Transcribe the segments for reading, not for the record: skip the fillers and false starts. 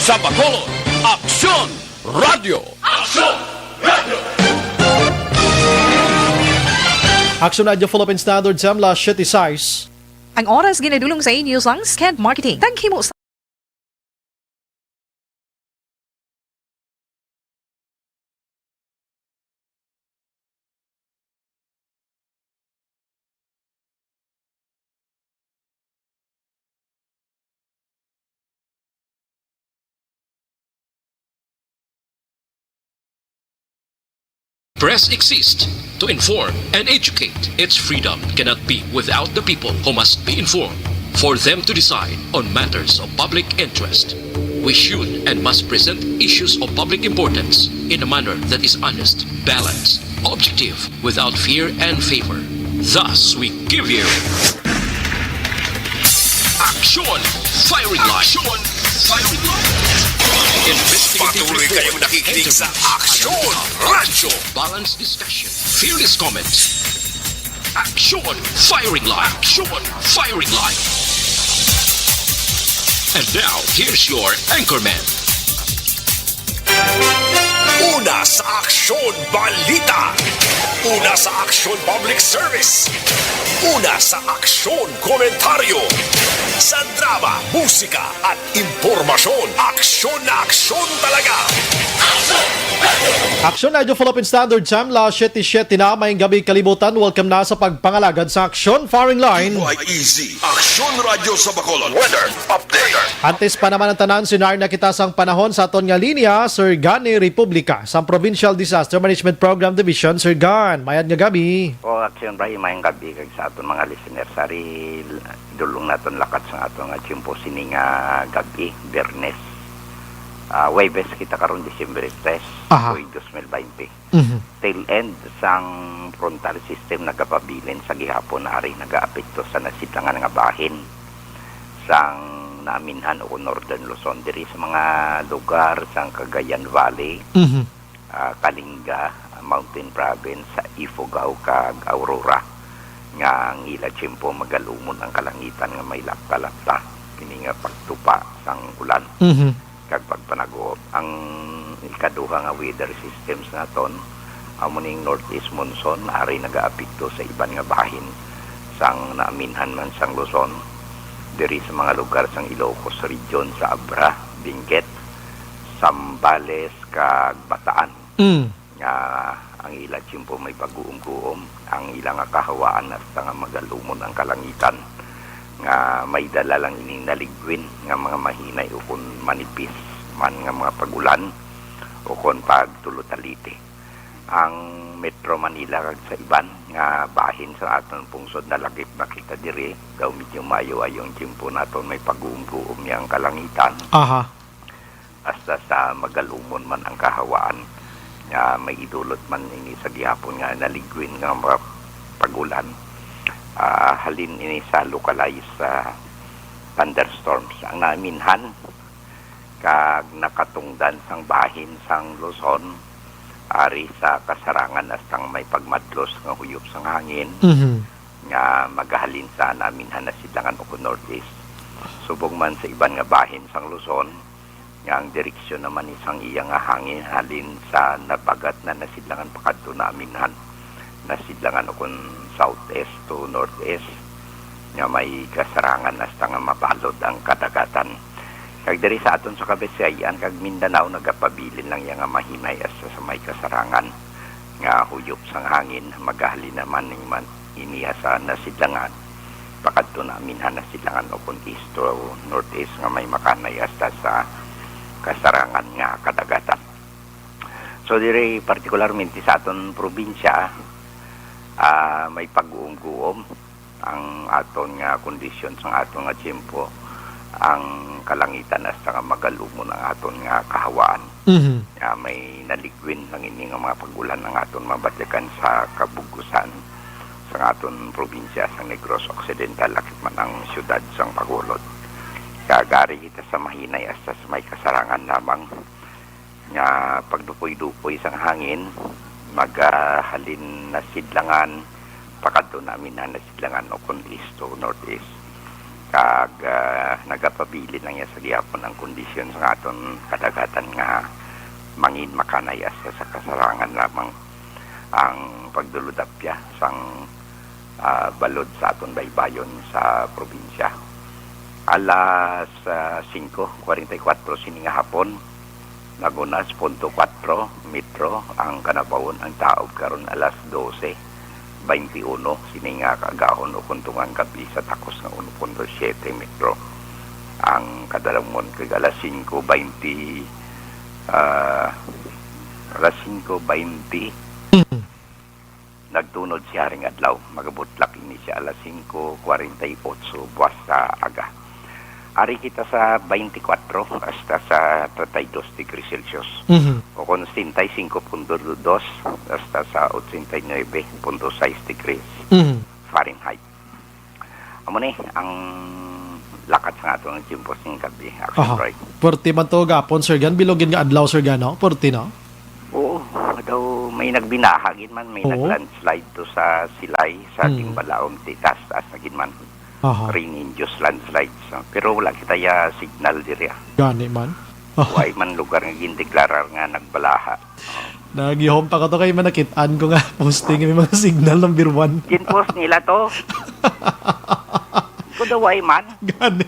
Sa Bacolod, Aksyon Radio! Action Radio Philippine Standard Samla 76. Ang oras ginadulong sa inyo sang Sked Marketing. Taghi mo sa Press exists to inform and educate. Its freedom cannot be without the people who must be informed. For them to decide on matters of public interest, we should and must present issues of public importance in a manner that is honest, balanced, objective, without fear and favor. Thus, we give you Action Firing Line. Action Firing Line. Patuloy kayong nakikinig sa Aksyon Radio. Balanced discussion. Fearless comments. Action Firing Line. Action Firing Line. And now, here's your anchorman. Una sa Aksyon Balita. Una sa Aksyon Public Service. Una sa Aksyon Komentaryo. Sa drama, musika at impormasyon. Aksyon na aksyon talaga. Action Radio Philippine Standard Samla 77 na may gabi kalibutan. Welcome na sa pagpangalagad sa Action Firing Line. Easy. Aksyon Radio sa Bacolod. Weather Update. Antes pa naman ang tanan, sinar na kita sang panahon sa aton nga linya, Sir Gani Republika, sa Provincial Disaster Management Program Division. Sir Gan, mayad nga gabi. O Aksyon Ray, mayang gabi kag sa aton mga listener. Sari, dulong naton lakat sa aton nga tiyempo sini nga gabi, Bernes. Webes kita karon December 3, Aha. 2020. Mhm. Tail end sang frontal system nagapabilin sa gihapon ari nagaapekto sa nasidlangan nga bahin sang naaminhan o Northern Luzon diri sa mga lugar sang Cagayan Valley, Mhm. Kalinga, Mountain Province, sa Ifugao kag Aurora nga ang ila tiyempo magalumon ang kalangitan nga may lapta-lapta kini nga pagtupa sang ulan Mhm. kag pagpanago. Ang ikaduha nga weather systems naton amo ning northeast monsoon ari nagaapekto sa iban nga bahin sang naaminhan man sang Luzon diri sa mga lugar sang Ilocos region sa Abra, Benguet, Zambales kag Bataan. Mm. Nga ang ila tiyempo may pag-uum-guom, ang ilang nga kahawaan hasta nga magalumon ang kalangitan nga may dala lang ining naligwin nga mga mahinay o kun manipis man nga mga pagulan o kun pagtulutalite. Ang Metro Manila kag sa iban nga bahin sa aton pungsod na lagip nakita diri daw medyo mayo ayong tiyempo naton may pag-uum-guom yang kalangitan Aha. hasta sa magalumon man ang kahawaan nga may idulot man ini sa gihapon nga naligwin nga mga pagulan. Halin ini sa localized thunderstorms ang naaminhan kag nakatungdan sang bahin sang Luzon ari sa kasarangan astang may pagmadlos nga huyop sang hangin Mhm. nga magahalin sa naaminhan na sidlangan o northeast. Subong man sa iban nga bahin sang Luzon nga ang direksyon naman isang iya nga hangin halin sa nabagat na nasidlangan pakadto naaminhan nasidlangan o kun southeast to northeast nga may kasarangan hasta nga mabalod ang kadagatan. Kag diri sa aton sa Kabisayan kag Mindanao nagapabilin lang yang nga mahinay hasta sa may kasarangan nga huyop sang hangin magahalin naman ning man iniya sa nasidlangan pakadto naaminhan nasidlangan o kun east to northeast nga may makanay hasta sa kasarangan nga kadagatan. So diri partikularmente sa aton probinsya may pag-uum-guom ang aton nga kondisyon sa aton nga tiyempo ang kalangitan hasta nga magalumon ang aton nga kahawaan. Mhm. May naligwin lang ini nga mga pagulan ng aton mabatikan sa kabugusan sa aton probinsya sa Negros Occidental lakit man ang syudad sang Bacolod. Kagari kita sa mahinay hasta sa may kasarangan lamang nga pagdupoy-dupoy sang hangin maghalin na sidlangan pakadto namin na nasidlangan o kun east to northeast kag nagapabili lang niya sa gihapon ang kondisyon sa aton kadagatan nga mangin makanayas sa kasarangan lamang ang pagduludapya sang balod sa aton baybayon sa probinsya. Alas 5:44 sini nga hapon, nagunas 0.4 metro ang kanabawon ang taob karon alas 12:21 sini nga kagahon o kuntungan gabi sa takos nga 1.7 metro ang kadalamon kag alas 5:20 alas 5:20 nagtunod siya ring adlaw, magabutlak ini siya alas 5:48 buwas sa aga. Ari kita sa 24 hasta sa 32 degrees Celsius. O kung 65.2 hasta sa 89.6 degrees Fahrenheit. Amo ni ang lakat sa ato ng tiempos ng gabi. Right? Porti man to gapon, Sir Gan. Bilogin nga adlaw, Sir Gan, no? Porti, no? Oo, daw may nagbinahagin man, may naglandslide to sa Silay, sa Timbalaom, Titas, as nagin man. Rain-induced landslides. Pero wala kita ya signal diri. Gani man. Huwag man lugar nga gindeklarar nga nagbalaha. Nagihom pa ka to kay manakitaan ko nga posting may mga signal number 1. Ginpost nila to. Kudaway man. Gani.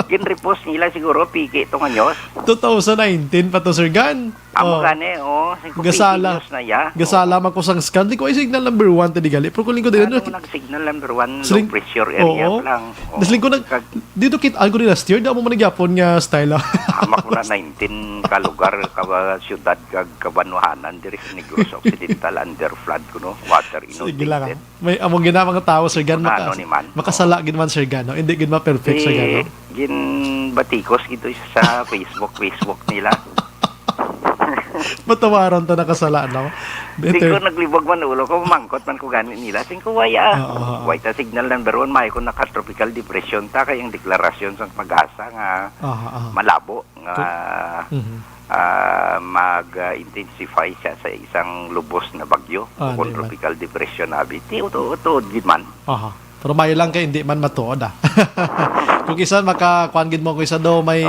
Ginrepost nila siguro, piki ito nga news. 2019 pa to, Sir Gan. Amo gani, Gasala. news na ya. Gasala man ko sang scan. Di ko ay signal number 1 tadi gali. Pero kuling ko din. Ano nag-signal number 1, low pressure area lang. Dasling ko dito kitaan ko din last year. Di mo manigyapon nga style. Hamak ko na 19 ka lugar, syudad, kabanuhanan, diri sa Negros Occidental, under flood ko, no? Water inundated. Sige lang. May among gina mga tao, Sir Gan. Makasala gin man, Sir Gan. Hindi gin ma perfect, Sir Gan. Gin batikos ito sa Facebook nila. Matawaran to nakasala, no? Singko naglibog man ulo ko, mangkot man ko gani nila. Singko waya. Waya signal number 1, may ko naka-tropical depression ta kayang deklarasyon sa pag-asa nga malabo nga mag-intensify siya sa isang lubos na bagyo kung tropical depression abi. Ti uto di man. Pero may lang kay hindi man matuod Kung isan makakuan gid mo ko isa do may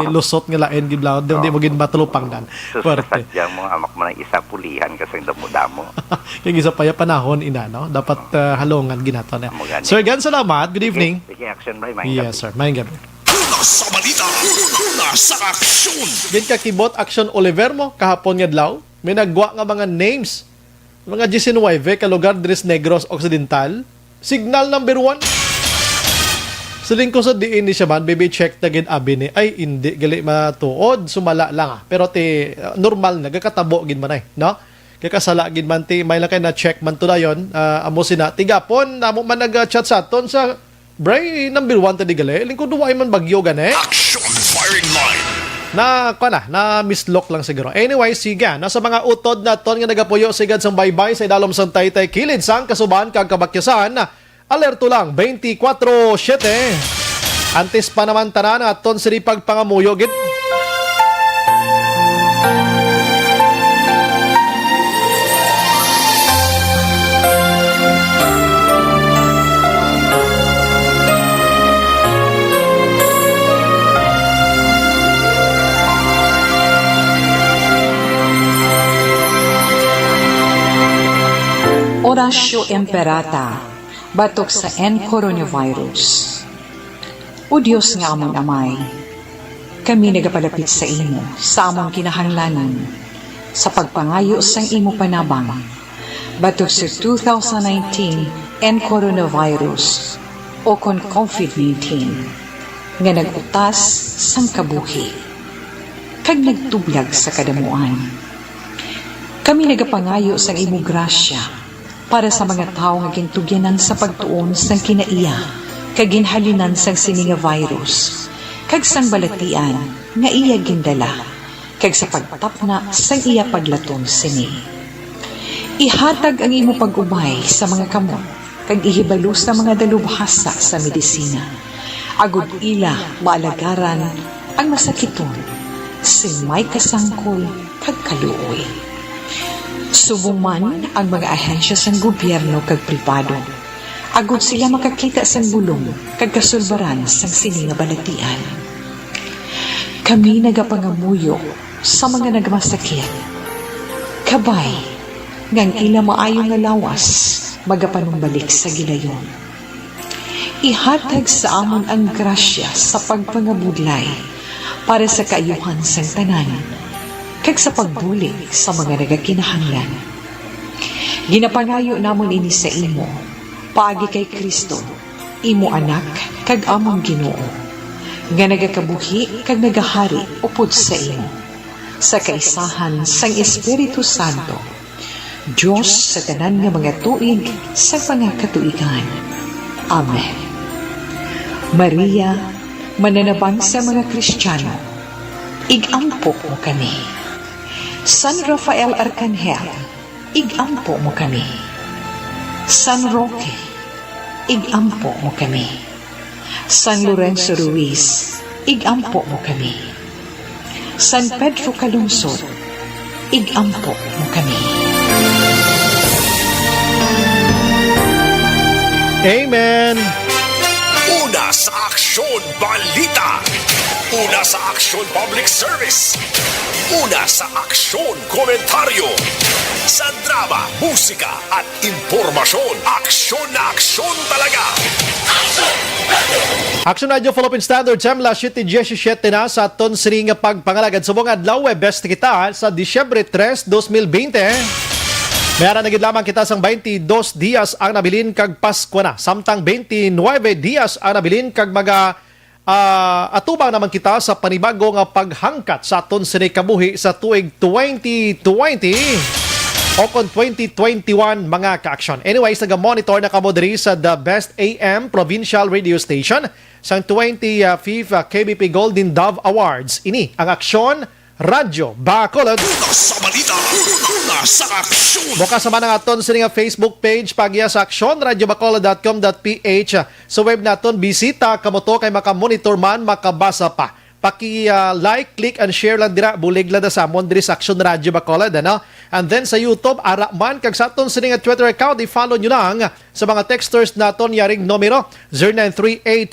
lusot nga lain gid lang hindi mo gid matulupang dan. Suerte. Yang mo amak man isa pulihan kasi damo-damo. Kay isa pa ya panahon ina no. Dapat halongan ginato na. Sir Gan, salamat. Good evening. Sige, action by Yes, sir. May gabi. Una sa balita, una sa aksyon. Gid ka kibot action Oliver mo kahapon nga adlaw. May nagwa nga mga names. Mga 19 ka lugar diri sa Negros Occidental. Signal number 1. Sa lingko sa diin ni siya man, baby check na gid abi ni. Ay, hindi, gali matuod, sumala lang Pero normal na, gakatabo gid man no? Kakasala gid man may lang kayo na check man to na yun. Amo sina, tigapon, amo man nag-chat sa aton sa Bray, number 1 tadi gali. Lingko duway man bagyo gani. Action firing line. Na mislock lang siguro. Anyway, siga, nasa mga utod na ton nga nagapuyo sigad sang baybay sa idalom sang Taytay kilid sang kasuban kag kabakyasan. Alerto lang 24/7. Antes pa naman tanan aton siripag pangamuyo gid. Orasyo Emperata, batok sa coronavirus. O Diyos nga among amay, kami nagapalapit sa imo, sa among kinahanglanan, sa pagpangayo sang imo panabang, batok sa 2019 coronavirus o kon COVID-19, nga nagutas sang kabuhi, kag nagtublag sa kadamuan. Kami nagapangayo sang imo grasya, para sa mga tao nga gintugyanan sa pagtuon sang kinaiya kag ginhalinan sang sini nga virus kag sang balatian nga iya gindala kag sa pagtapna sang iya paglatom sini. Ihatag ang imo pag-ubay sa mga kamot kag ihibalo sa mga dalubhasa sa medisina. Agud ila maalagaran ang masakiton sin may kasangkol kag kaluoy. Subong man ang mga ahensya sa gobyerno kag pribado, Agud sila makakita sang bulong kag kasulbaran sang sini nga balatian. Kami nagapangamuyo sa mga nagmasakit. Kabay, ngang ila maayo nga lawas, magapanumbalik sa gilayon. Ihatag sa amon ang grasya sa pagpangabudlay para sa kaayuhan sang tanan, kag sa pagbulig sa mga nagakinahanglan. Ginapangayo namon ini sa imo, paagi kay Kristo, imo anak, kag among Ginoo, nga nagakabuhi kag nagahari upod sa imo, sa kaisahan sang Espiritu Santo, Diyos sa tanan nga mga tuig sa mga katuigan. Amen. Maria, mananabang sa mga Kristiyano, igampo mo kami. San Rafael Arcangel, igampo mo kami. San Roque, igampo mo kami. San Lorenzo Ruiz, igampo mo kami. San Pedro Calungsod, igampo mo kami. Amen! Una sa Aksyon Balita. Una sa Aksyon Public Service. Una sa Aksyon Komentaryo. Sa drama, musika at impormasyon. Aksyon na aksyon talaga. Action Radio Philippine Standard Time, la 7:17 na sa aton sini nga pagpangalagad subong adlaw best kita sa Disyembre 3, 2020. Mayara na gid lamang kita sang 22 dias ang nabilin kag Pasko na. Samtang 29 dias ang nabilin kag mga atubang naman kita sa panibago nga paghangkat sa aton sini kabuhi sa tuig 2020 o kon 2021 mga ka-aksyon. Anyways, naga-monitor na kamo diri sa The Best AM Provincial Radio Station sang 25th KBP Golden Dove Awards. Ini ang Aksyon Radyo Bacolod. Una sa balita. Una sa aksyon. Bukas naman ang aton sa nga Facebook page pagya sa aksyon.radyobacolod.com.ph. Sa web naton, bisita kamo to kay makamonitor man, makabasa pa. Paki-like, click, and share lang dira. Bulig lang na sa amon diri sa Aksyon Radyo Bacolod. Ano? And then sa YouTube, ara man, kag sa aton sa nga Twitter account, i-follow nyo lang sa mga texters naton yaring numero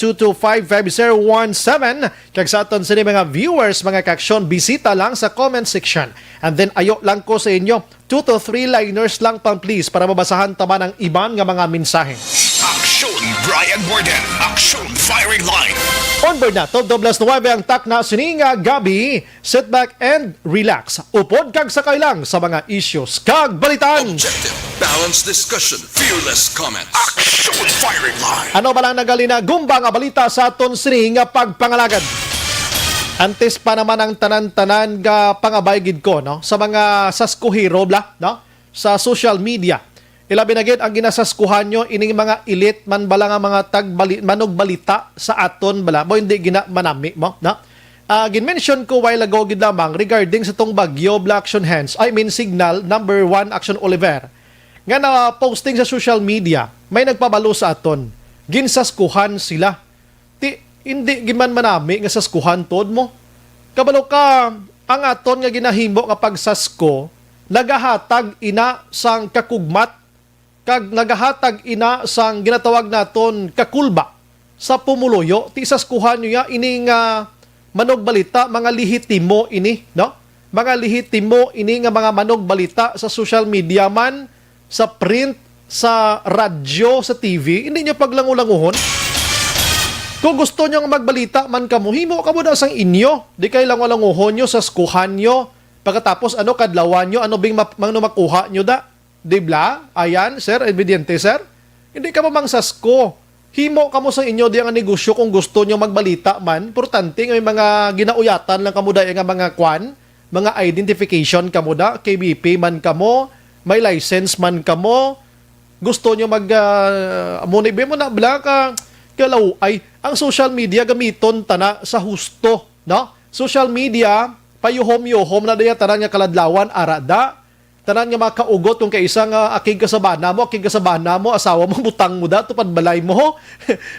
0938-225-5017. Kag sa aton sa mga viewers, mga ka-aksyon, bisita lang sa comment section. And then ayo lang ko sa inyo, 2 to 3 liners lang pang please para mabasahan taman ang iban nga mga mensahe. Aksyon Brian Borden. Aksyon Firing Line. Onboard na, 12:09 ang tak na sininga gabi. Sit back and relax. Upod kag sakay lang sa mga issues kag balitan. Objective, balanced discussion, fearless comments. Aksyon Firing Line. Ano ba lang nagalina gumba nga balita sa aton sininga pagpangalagad? Antes pa naman ang tanan-tanan nga pangabaygid ko no sa mga saskuhiro bla no sa social media. Ilabi na gid ang ginasaskuhan nyo ining mga elite man bala nga mga manog balita sa aton bala mo hindi gina manami mo na gin-mention ko while ago gid lamang regarding sa tong bagyo Black Action Hands Signal number 1 Action Oliver nga na posting sa social media may nagpabalo sa aton ginsaskuhan sila hindi giman manami nga saskuhan tod mo kabalo ka ang aton nga ginahimo nga pagsasko nagahatag ina sang kakugmat kag nagahatag ina sang ginatawag naton kakulba sa pumuluyo ti saskuhan nyo ya ining manog balita mga lihitimo ini no mga lihitimo ini nga mga manog balita sa social media man sa print sa radyo sa TV hindi nyo paglangulanguhon kung gusto nyo magbalita man kamo himo kamo na sang inyo di kay langulanguhon nyo sa skuhan nyo pagkatapos ano kadlawan nyo ano bing makuha nyo da. Dibla? Ayan, sir, evidente, sir. Hindi ka mamangsasko. Himo ka mo sa inyo di ang negosyo kung gusto nyo magbalita man. Importante nga may mga ginauyatan lang kamo da nga mga kwan, mga identification kamo da, KBP man kamo, may license man kamo. Gusto nyo munibe mo na bla ka kalaw ay ang social media gamiton tana sa husto, no? Social media payuhom-yuhom na daya tanan nga kaladlawan arada. Tanan nga makaugot kung kaisa nga aking kasabana mo, asawa mo, butang mo da, tupad balay mo,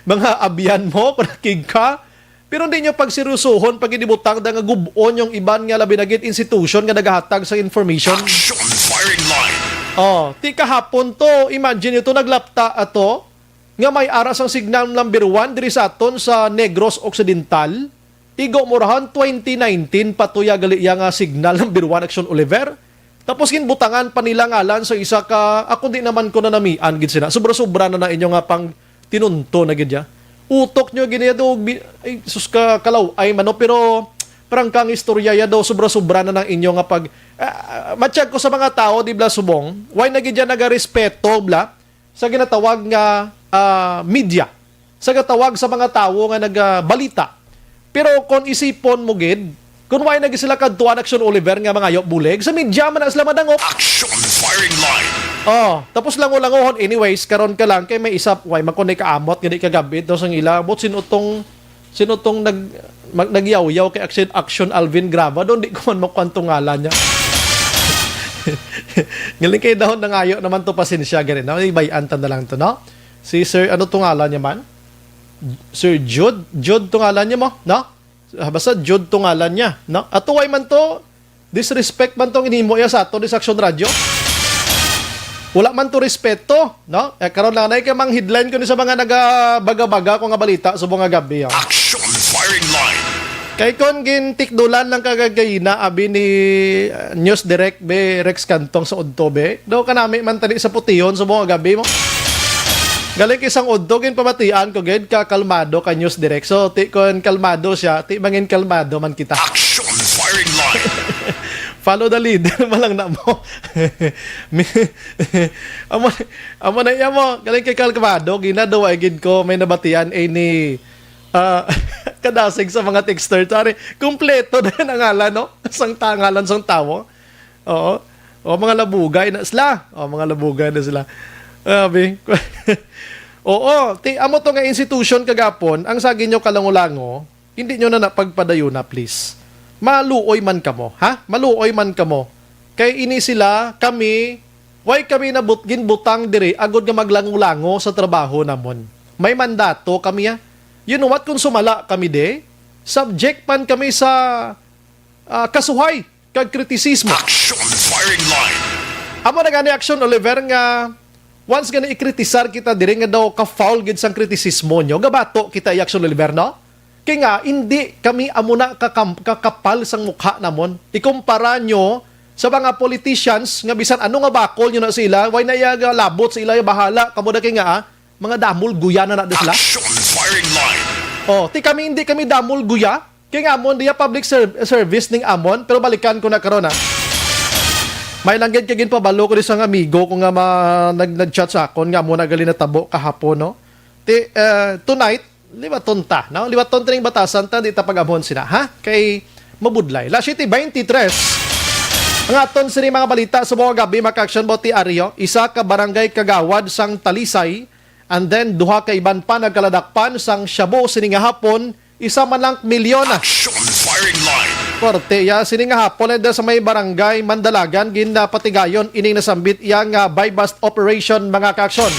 mga abyan mo, panakig ka. Pero hindi nyo pagsirusuhon, pag inibutang da nga gubon yung iban nga labinagit institution nga naghatag sa information. Aksyon Firing Line. Oh, ti kahapon to, imagine ito naglapta ato, nga may aras ang signal number 1 diri sa aton sa Negros Occidental. Igo murahan 2019 patuya gali iya nga signal number 1 Action Oliver. Tapos ginbutangan pa nila ngalan sa isa ka ako di naman ko na namian gid sina. Sobra-sobra na inyo nga pang tinunto na gid ya. Utok nyo gini daw ay sus ka kalaw ay mano pero parang kang istorya ya daw sobra-sobra na ng inyo nga pag matsyag ko sa mga tao di bla subong why na gid ya nagarespeto bla sa ginatawag nga media. Sa gatawag sa mga tao nga nagbalita. Pero kung isipon mo gid kung why nag sila kadtuan Action Oliver nga mga yok buleg sa media man na sila madangop. Action firing line. Tapos lango-langohon anyways karon ka lang kay may isa why makonay ka amot gani kagabi daw sang ila bot sino tong nagyaw-yaw kay Action Alvin Grava doon di ko man makwantong ngalan niya. Ngaling kay dahon na ngayo naman to pasensya gani na ibayan ta na lang to no. Si Sir ano tong ngalan niya man? Sir Jude tong ngalan niya mo no? Basta Jude tong ngalan niya, no? At way man to, disrespect man tong inimo ya sa ato di sa Action Radio. Wala man to respeto, no? Karon lang na kay mang headline ko ni sa mga nagabaga-baga ko nga balita subong nga gabi. Action firing line. Kay kon gintikdulan lang kagagayina abi ni News Direct be Rex Cantong sa Udtobe. Do kanami man tani sa Pution subong nga gabi mo. Galing isang udto, pamatian ko, kalmado ka News Direct. So, kon kalmado siya, mangin kalmado man kita. Action firing line. Follow the leader, malang na mo. Amo na iya mo, galing kay kalmado, ginadawa gid ko, may nabatian ni kadasig sa mga texter. Sorry, kumpleto na ang ngalan, no? Sang tangalan, sang tawo. Oo. O, mga labugay na sila. Mga labugay na sila. Oo, amo to nga institution kagapon, ang saging nyo kalangulango, hindi nyo na napagpadayo na please. Maluoy man kamo, ha? Maluoy man kamo. Kay ini sila, kami, why kami na ginbutang diri, agod nga maglangulango sa trabaho namon. May mandato kami ya. You know what, kung sumala kami de, subject man kami sa kasuhay, kag kritisismo. Action firing line. Amo na gani Action Oliver nga, once nga na-ikritisar kita diri nga daw ka-foul gid sang kritisismo nyo, gabato kita i-Action Oliver, no? Kaya nga, hindi kami amuna kakapal sang mukha namon. Ikumpara nyo sa mga politicians nga bisan ano nga bakol nyo na sila, why na iya labot sa ila bahala, kamo na kaya nga, mga damol guya na sila. Action firing line. Kami hindi kami damol guya, kaya nga amon, diya public service ning amon, pero balikan ko na karon ha. May langgit kagin pa balo ko di sang amigo ko nga nag-chat sa akon nga mo nagali na tabo kahapon no. Tonight, libaton ta, no? Libaton tring batasan ta di ta pag-amon sina, ha? Kay mabudlay. La City 23. Ang aton sini mga balita sa mga gabi maka-action boti Aryo, isa ka barangay kagawad sang Talisay, and then duha ka iban pa nagkaladakpan sang Shabu sini nga hapon, isa man lang milyon na. Action firing line. Korte, sini nga hapon sa may barangay Mandalagan, ginapatigayon ining nasambit iya nga buy-bust operation mga ka-aksyon.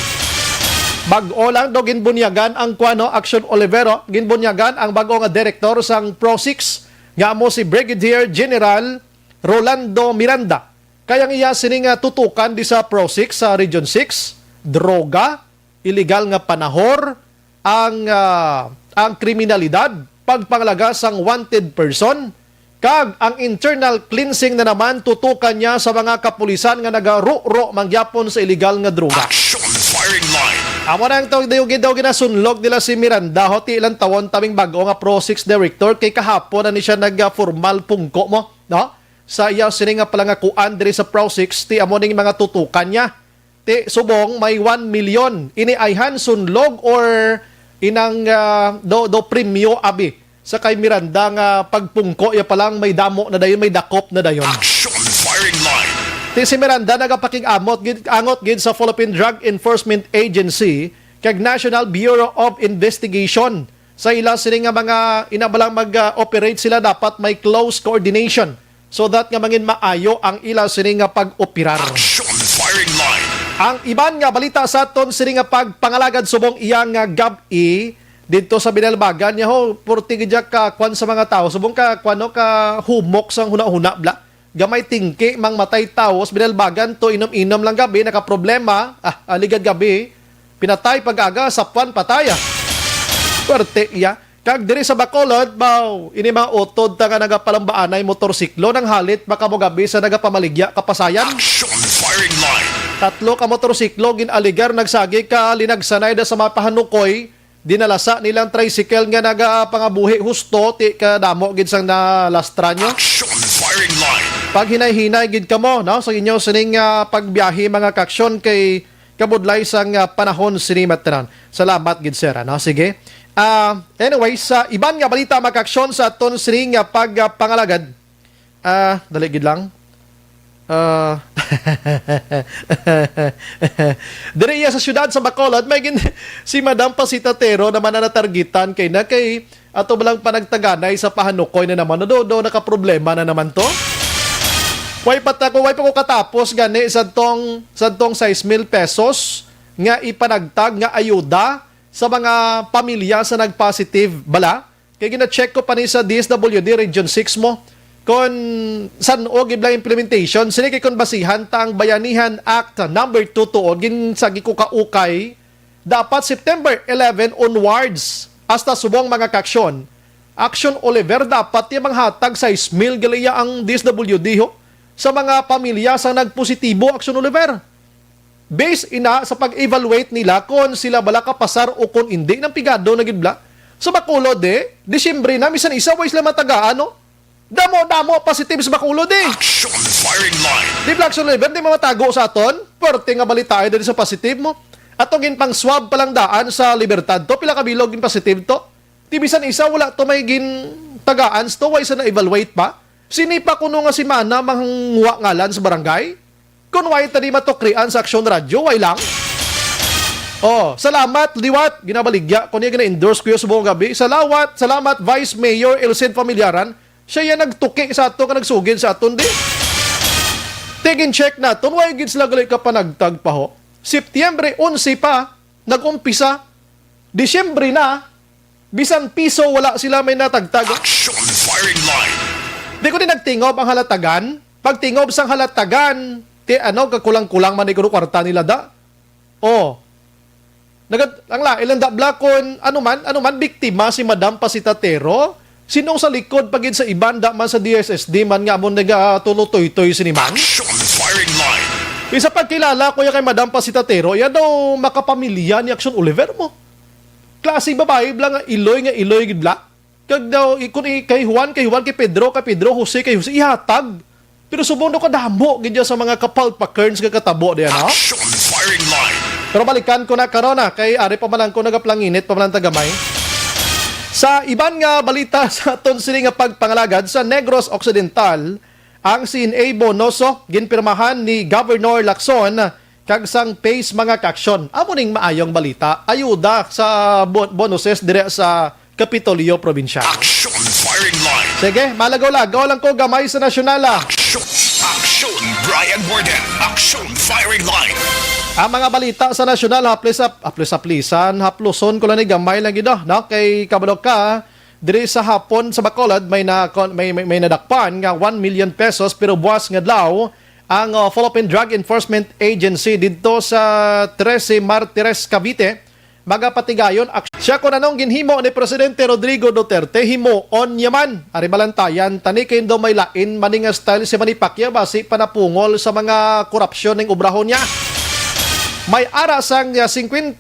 Bag-o lang do ginbunyagan ang Action Olivero, ginbunyagan ang bago nga direktor sang Pro-6 nga mo si Brigadier General Rolando Miranda. Kayang iya sini nga tutukan di sa Pro-6 sa Region 6, droga, illegal nga panahor, ang kriminalidad, pagpanglaga sang wanted person, kag ang internal cleansing na naman tutukan niya sa mga kapulisan nga nagaro-ro mangyapon sa illegal nga droga. Action firing line. Amo na ang tawag daw ginasunlog nila si Miranda hoti ilang tawon taming bago nga Pro-6 director kay kahapon na ni siya nag-formal pungko mo, no? Sa iya sini nga pala nga kuan diri sa Pro-6 ti amo ning mga tutukan niya. Ti subong may 1 million ini ayhan sunlog or inang do premyo abi sa kay Miranda nga pagpungko ya palang may damo na dayon, may dakop na dayon. Action firing line. Si Miranda nagapaking-angot gid sa Philippine Drug Enforcement Agency kag National Bureau of Investigation. Sa ila sini nga mga inabalang mag-operate sila dapat may close coordination so that nga mangin maayo ang ila sini nga pag-operar. Action firing line. Ang iban nga balita sa aton sini nga pagpangalagad subong iyang nga gabi dito sa Binalbagan niya ho purti gid ka kwan sa mga tao subong ka kwano ka humok sang huna-huna bla gamay tingki mang matay tao sa Binalbagan to inom-inom lang gabi naka problema aligad gabi pinatay pag-aga sa puwan pataya. Pwerte iya. Kag diri sa Bacolod, baw, ini mga utod ta nga nagapalambaanay motorsiklo ng halit makamogabi sa nagapamaligya kapasayan. Action firing line. 3 ka motorsiklo ginaligar nagsagi ka linagsanay da sa mapahanukoy, dinalasa nilang tricycle nga nagapangabuhi husto ti kadamo gid sang nalastranyo. Action firing line. Pag hinay-hinay gid kamo no sa inyo sining pagbiyahe mga kaksyon kay kabudlay sang panahon sini matran. Salamat gid sir no sige. Anyway, sa iban nga balita makaksyon sa aton sining pagpangalagad. Dali gid lang. Direya sa syudad sa Bacolod, may si Madam Pasitatero na mananatargitan kay ato balang panagtaganay sa pahanukoy na naman. Do nakaproblema na naman to. Way pa ko katapos gani sa tong 6,000 pesos nga ipanagtag nga ayuda sa mga pamilya sa nag-positive bala. Kaya gina-check ko pa ni sa DSWD Region 6 mo kung saan o gibla implementation. Sini kay kung basihan ta ang Bayanihan Act number 2 tuod ginsagi ko kaukay dapat September 11 onwards hasta subong mga kaksyon. Action Oliver dapat yung mga hatag sa ismil galaya ang DSWD ho sa mga pamilya sa nagpositibo Action Oliver. Based ina sa pag-evaluate nila kung sila bala kapasar o kung hindi ng pigado na gibla. Sa Bacolod Disyembre na, misan isa way sila matagaan, no? Damo positive sa Bacolod Action firing line. Di Black Oliver, di mamatago sa aton. Pwerte nga balita din sa positive mo. Atong ginpang swab palang daan sa Libertad to, pila kabilog gin positive to. Tibisan isa, wala to may gin tagaan to, way sa na-evaluate pa. Sinipa kuno nga si Mana mangwa ngalan sa barangay. Kung way tadi matukrian sa Action Radio, way lang. Salamat, liwat, ginabaligya. Kung niya gina-endorse ko yung subong gabi. Salamat, Vice Mayor Elcid Familiaran. Siya yan nagtuki sa ato, nagsugin sa aton, di. Tigin check na ito, way gid sila gali ka pa nagtag pa ho. Septyembre 11 pa, nag-umpisa. Disyembre na, bisan piso wala sila may natagtag. Action firing line. Di ko din nagtingob ang halatagan. Pag tingob sang halatagan, kakulang-kulang man ikaw kwarta nila da. Ilang da blakon, anuman, biktima si Madam Pasitatero. Sinong sa likod pagid sa iban da man sa DSSD man nga mo nagatuloy-toy siniman. Action firing line. Isa pagkilala ko kay Madam Pasitatero, yan daw makapamilya ni Action Oliver mo. Klase babae blang nga iloy gidla. Kag daw kay Juan, kay Pedro, Jose, kay Jose ihatag. Pero subong daw kadamo gid sa mga kapalpakerns nga katabo diyan ha. Action firing line. Pero balikan ko na karona kay ari pa man ko nagaplanginit pa man tagamay. Sa iban nga balita sa aton sini nga pagpangalagad sa Negros Occidental, ang CNA Bonoso ginpirmahan ni Governor Lacson kag sang PACE mga kaksyon. Amo ning maayong balita, ayuda sa bonuses dire sa Kapitolyo Provincial. Action firing line. Sige, malagaw-lagaw lang ko gamay sa nasyonala. Action Brian Borden. Action firing line. Ang mga balita sa nasyonal haploson ko lang ni gamay lang gid no kay kabalo ka diri sa hapon sa Bacolod may nadakpan nga 1 million pesos pero buwas nga adlaw ang Philippine Drug Enforcement Agency didto sa 13 Martires Cavite magapatigayon siya ko nanong ginhimo ni Presidente Rodrigo Duterte himuon yaman ari balantayan tani kay daw may lain maning style si Manny Pacquiao basi panapungol sa mga korupsyon ning obrahon niya. May ara sang 55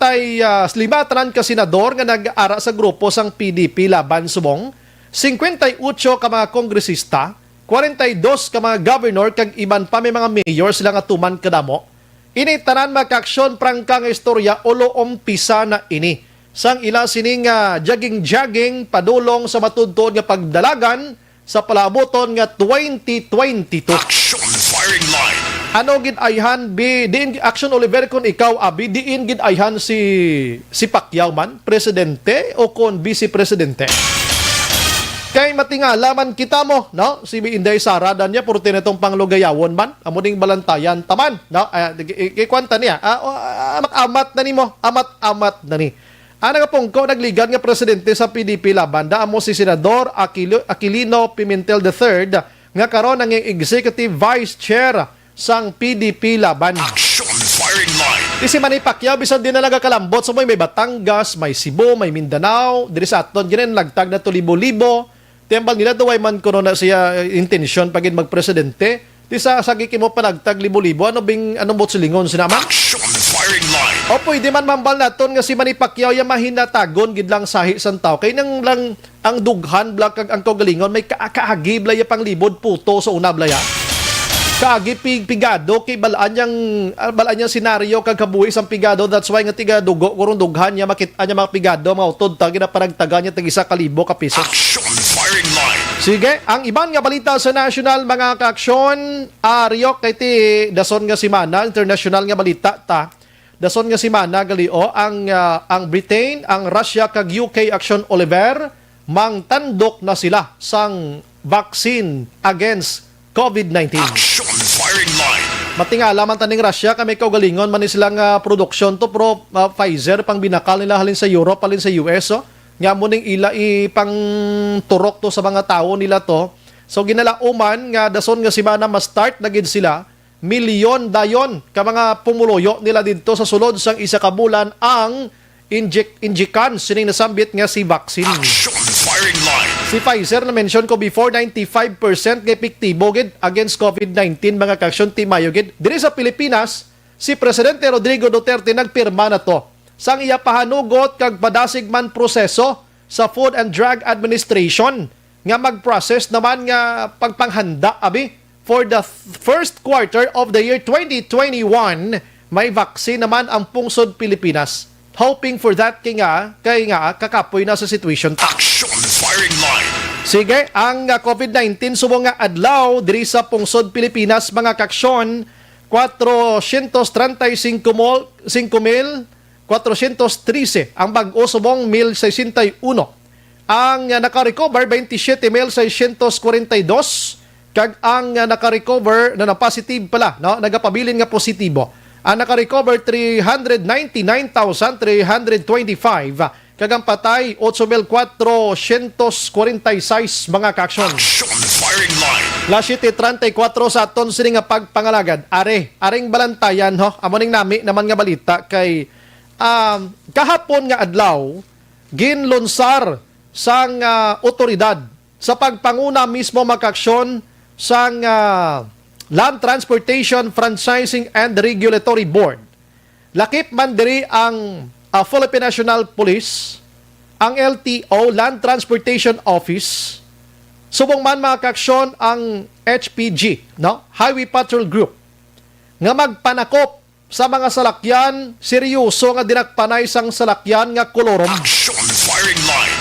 tanan ka senador nga nag-ara sa grupo sang PDP laban subong, 58 ka mga kongresista, 42 ka mga governor kag iban pa may mga mayor sila nga tuman kadamo. Ini tanan makaksyon prangka nga istorya ulo umpisa na ini. Sang ila sining jogging padulong sa matudtod nga pagdalagan sa palaboton nga 2022. Action firing line. Ano gid ayhan diin Action Oliver kun ikaw abi diin gid ayhan si Pacquiao man presidente o kon vice presidente. Kay matingala man kita mo no si Inday Sara dan niya purti natong panglugayawon man amo ding balantayan taman no kwanta niya amat na ni mo amat na ni. Ana nga pungko nagligan nga presidente sa PDP laban da amo si Senador Aquilino Pimentel III nga karon ang executive vice chair sang PDP laban. Action firing line. Di si Manny Pacquiao, bisan din na nagakalambot. So may Batangas, may Cebu, may Mindanao. Diri sa aton, ginin lagtag na to libo-libo. Tiyambal nila, duway man kuno na siya intensyon pagin magpresidente. Di sa sagiki mo panagtag libo-libo. Anong botsilingon sinama? Action firing line. O pwede man mambal naton nga si Manny Pacquiao yung mahinatagon gid lang sahi san tao. Kay nang lang ang dughan bla kag ang kagalingon may kaagi blaya pang libod puto sa una blaya. Kaagi pigado kay balaan yang senaryo kag kabuhi sang pigado, that's why nga tiga dugo kurong dughan niya makita niya mga pigado mga utod tagi na paragtaga niya tag 1,000 ka piso. Action firing line. Sige, ang ibang nga balita sa national mga kaaksyon, Ariok kay ti dason nga simana, international nga balita ta. Dason nga simana galio ang Britain, ang Russia kag UK action Oliver mangtandok na sila sang vaccine against COVID-19. Action firing line. Matingala man taning Russia kami kaugalingon man ni silang production to pro Pfizer pang binakal nila halin sa Europe halin sa US nga mo ning ila ipang turok to sa mga tao nila to. So ginalauman nga dason nga simana ma-start na gid sila milyon dayon ka mga pumuloyo nila didto sa sulod sang isa ka bulan ang injekan sining nasambit nga si vaccine. Action firing line. Si Pfizer na mention ko before 95% nga epektibo gid against COVID-19 mga kaksyon timayo gid. Diri sa Pilipinas, si Presidente Rodrigo Duterte nagpirma na to. Sang iya pahanugot kag padasig man proseso sa Food and Drug Administration nga mag-process naman nga pagpanghanda abi for the first quarter of the year 2021 may vaccine naman ang pungsod Pilipinas. Hoping for that kay nga kakapoy na sa situation ta. Action firing line. Sige, ang COVID-19 subong nga adlaw diri sa pungsod Pilipinas mga kaksyon 435,413 ang bag-o subong 1,061. Ang naka-recover 27,642 kag ang naka-recover na positive pala no nagapabilin nga positibo. Ang naka-recover 399,325 kag ang patay 8,446 mga kaaksyon. Action firing line. Lasite 34 sa aton sini nga pagpangalagad. Aring balantayan ho. Amo ning nami naman nga balita kay kahapon nga adlaw ginlunsar sang otoridad sa pagpanguna mismo makaaksyon sang Land Transportation Franchising and Regulatory Board. Lakip man diri ang Philippine National Police, ang LTO, Land Transportation Office, subong man mga kaaksyon ang HPG, no? Highway Patrol Group, nga magpanakop sa mga salakyan, seryoso nga dinakpanay sang salakyan nga kolorom. Action firing line.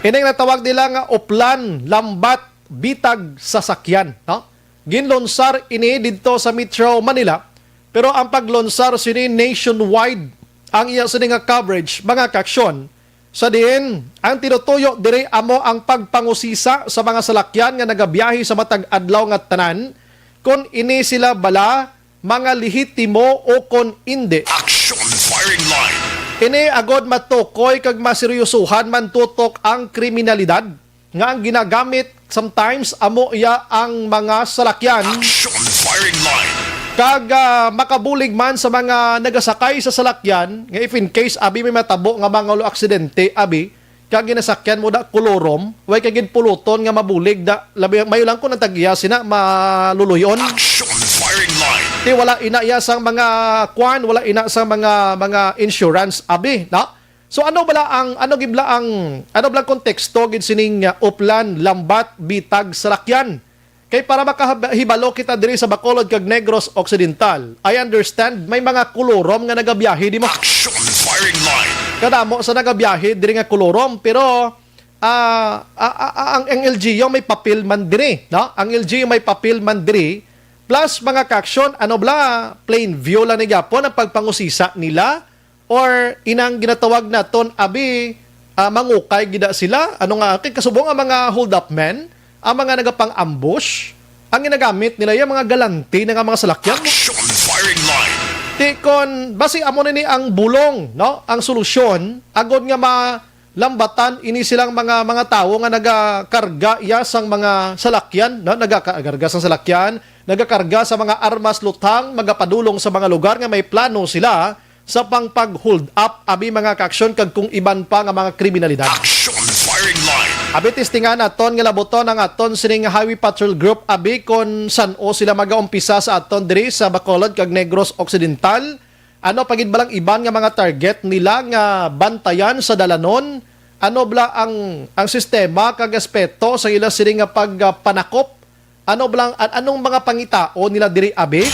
Ining natawag nila nga uplan, lambat, bitag, sasakyan, no? Ginlonsar ini dito sa Metro Manila, pero ang paglonsar sini nationwide ang iya sini nga coverage mga kaaksyon. Sa diin, ang tinutuyo diri amo ang pagpangusisa sa mga salakyan nga nagabiyahe sa matag adlaw nga tanan kung ini sila bala mga lehitimo o kon indi. Action firing line. Ini agod matukoy kag maseryosohan man tutok ang kriminalidad nga ang ginagamit sometimes amo iya ang mga salakyan Action firing line. kag makabulig man sa mga nagasakay sa salakyan nga if in case abi may matabo nga mga ulo aksidente abi kag ginasakyan mo da kolorom way kagid puluton nga mabulig da labi mayo lang ko nang tagya sina maluluyon. Action firing line. Di wala ina iya sang mga kwan, wala ina sang mga insurance abi, na? So ano bala ang konteksto gid sining uplan, lambat, bitag, salakyan? Kay para makahibalo kita diri sa Bacolod kag Negros Occidental. I understand may mga kolorom nga nagabiyahe di mo. Action firing line. Kadamo sa nagabiyahe diri nga kolorom pero ang LGU may papel man diri, no? Ang LGU may papel man diri. Plus mga kaaksyon, ano bla, plain view lang ni Gapon ang pagpangusisa nila or inang ginatawag naton abi mangukay gida sila. Ano nga, kay kasubong ang mga hold up men, ang mga nagapang-ambush, ang ginagamit nila yung mga galanti ng mga salakyan. Action firing line. Tikon, basi amo ni ang bulong, no? Ang solusyon, agod nga lambatan ini silang mga tao nga nagakarga sang mga salakyan, no? Nagakarga sa salakyan, nagakarga sa mga armas lutang, magapadulong sa mga lugar nga may plano sila sa pag-hold up abi mga kaaksyon kag kung iban pa nga mga kriminalidad. Action firing line. Abi testingan aton nga laboton ang aton sining Highway Patrol Group abi kon san-o sila magaumpisa sa aton diri sa Bacolod kag Negros Occidental. Ano pagid balang iban nga mga target nila nga bantayan sa dalanon? Ano bla ang sistema kag aspeto sa ila sining nga pagpanakop? Ano blang anong mga pangitao nila diri abi?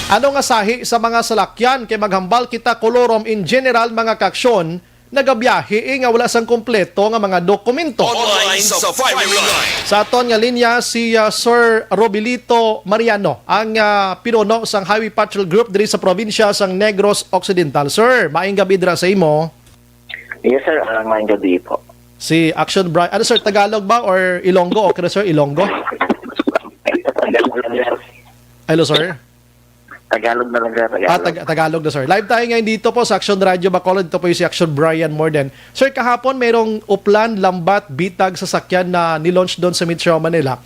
Ano nga sahi sa mga salakyan kay maghambal kita kolorom in general mga kaaksyon nagabiyahe nga wala sang kompleto nga mga dokumento. Online sa firing line. Sa aton nga linya si Sir Robilito Mariano ang pinuno sang Highway Patrol Group diri sa probinsya sang Negros Occidental. Sir, maayong gabi dira sa imo. Yes, sir. Maayong gabi po. Si Action Brian, ano sir, Tagalog ba or Ilonggo? Okay na sir, Ilonggo. Hello sir. Tagalog na lang, sir. Tagalog na sir. Live tayo ngayon dito po sa Action Radio Bacolod. Ito po yung si Action Brian Morden. Sir, kahapon mayroong uplan, lambat, bitag, sasakyan na nilaunch doon sa Metro Manila.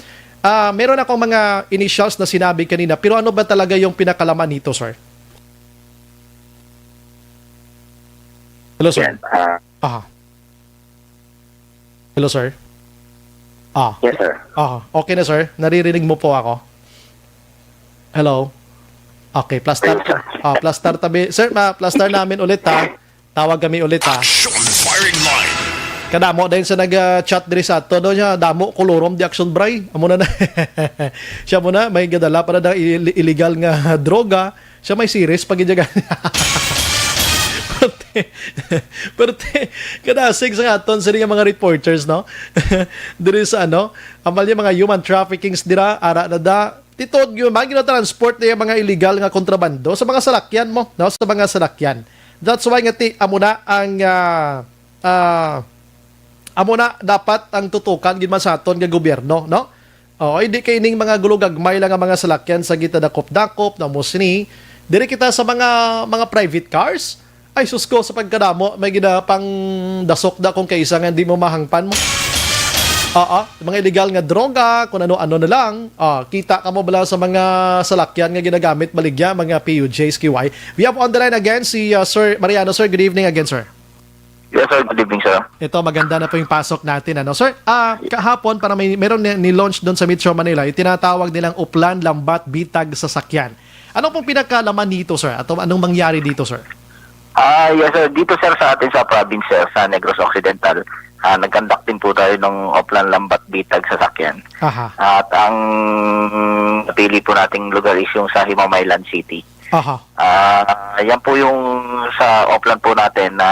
Meron akong mga initials na sinabi kanina, pero ano ba talaga yung pinakalaman nito, sir? Hello, sir. Yan, Hello, sir. yes, sir. Okay na, sir. Naririnig mo po ako. Hello. Okay, plaster tabi. Sir, plaster namin ulit ha. Tawag kami ulit ha. Action firing line. Kadamo dahil sa nag-chat diri sa ato do niya, damo kolorom di Action Bray. Amo na. Siya muna may gadala para da illegal nga droga. Siya may series pag ijagan. Pero kadasig sa aton sa mga reporters no. Diri sa amal niya mga human traffickings dira ara na da titod yung mga transport na yung mga illegal nga kontrabando sa mga salakyan mo, no? Sa mga salakyan. That's why nga amo na ang amo na dapat ang tutukan gid man sa aton nga gobyerno, no? Hindi kay ning mga gulugagmay lang nga mga salakyan sa gita dakop-dakop na musni. Diri kita sa mga private cars. Ay sus ko sa pagkadamo may gida pang dasok da kung kaisa nga hindi mo mahangpan mo. Mga illegal nga droga, kung ano-ano na lang. Kita ka mo bala sa mga salakyan nga ginagamit baligya, mga PUJs, KY. We have on the line again si Sir Mariano. Sir, good evening again, sir. Yes, sir. Good evening, sir. Ito, maganda na po yung pasok natin. Sir, kahapon, para meron ni-launch doon sa Metro Manila, yung tinatawag nilang uplan, lambat, bitag, sasakyan. Ano pong pinakalaman dito, sir? At anong mangyari dito, sir? Yes, sir. Dito, sir, sa atin sa province, sir, sa Negros Occidental, nag-conduct din po tayo ng Oplan Lambat Bitag sasakyan. At ang napili po nating lugar is yung sa Himamaylan City. Yan po yung sa Oplan po natin na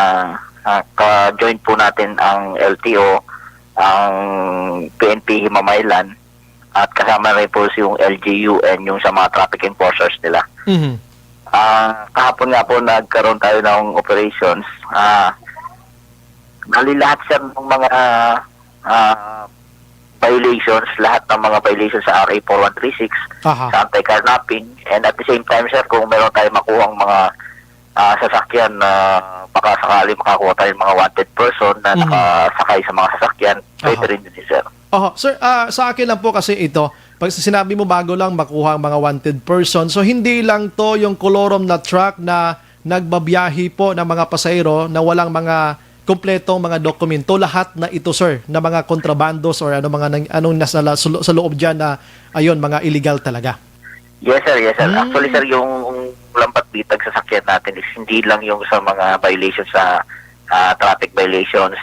ka-join po natin ang LTO, ang PNP Himamaylan, at kasama rin po yung LGU and yung sa mga traffic enforcers nila. Kahapon nga po nagkaroon tayo ng operations. Bali lahat sir ng mga violations, lahat ng mga violations sa RA 4136 sa anti-carnapping, and at the same time sir, kung meron tayong makuhang mga sasakyan na baka sakali makakuha tayong mga wanted person na nakasakay sa mga sasakyan, pwede rin din sir. Sir, sa akin lang po kasi ito, pag sinabi mo bago lang makuha ang mga wanted person, so hindi lang to yung kolorom na truck na nagbabiyahe po ng mga pasahero na walang mga kompletong mga dokumento, lahat na ito sir, na mga kontrabandos or anong nasa sa loob diyan na ayon mga illegal talaga. Yes sir, yes sir. Actually sir, yung lambat bitag sa sakyan natin is hindi lang yung sa mga violations sa traffic violations,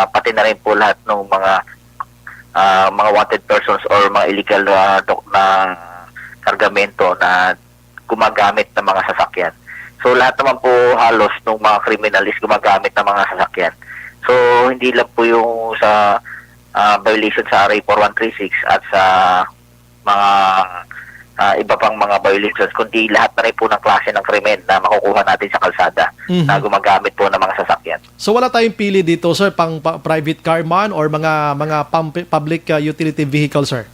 pati na rin po lahat ng mga wanted persons or mga illegal na kargamento na gumagamit ng mga sasakyan. So lahat naman po halos ng mga criminals gumagamit ng mga sasakyan. So hindi lang po yung sa violation sa RA 4136 at sa mga iba pang mga violations, kundi lahat na rin po ng klase ng krimen na makukuha natin sa kalsada na gumagamit po ng mga sasakyan. So wala tayong pili dito sir, pang private car man or mga public utility vehicle sir?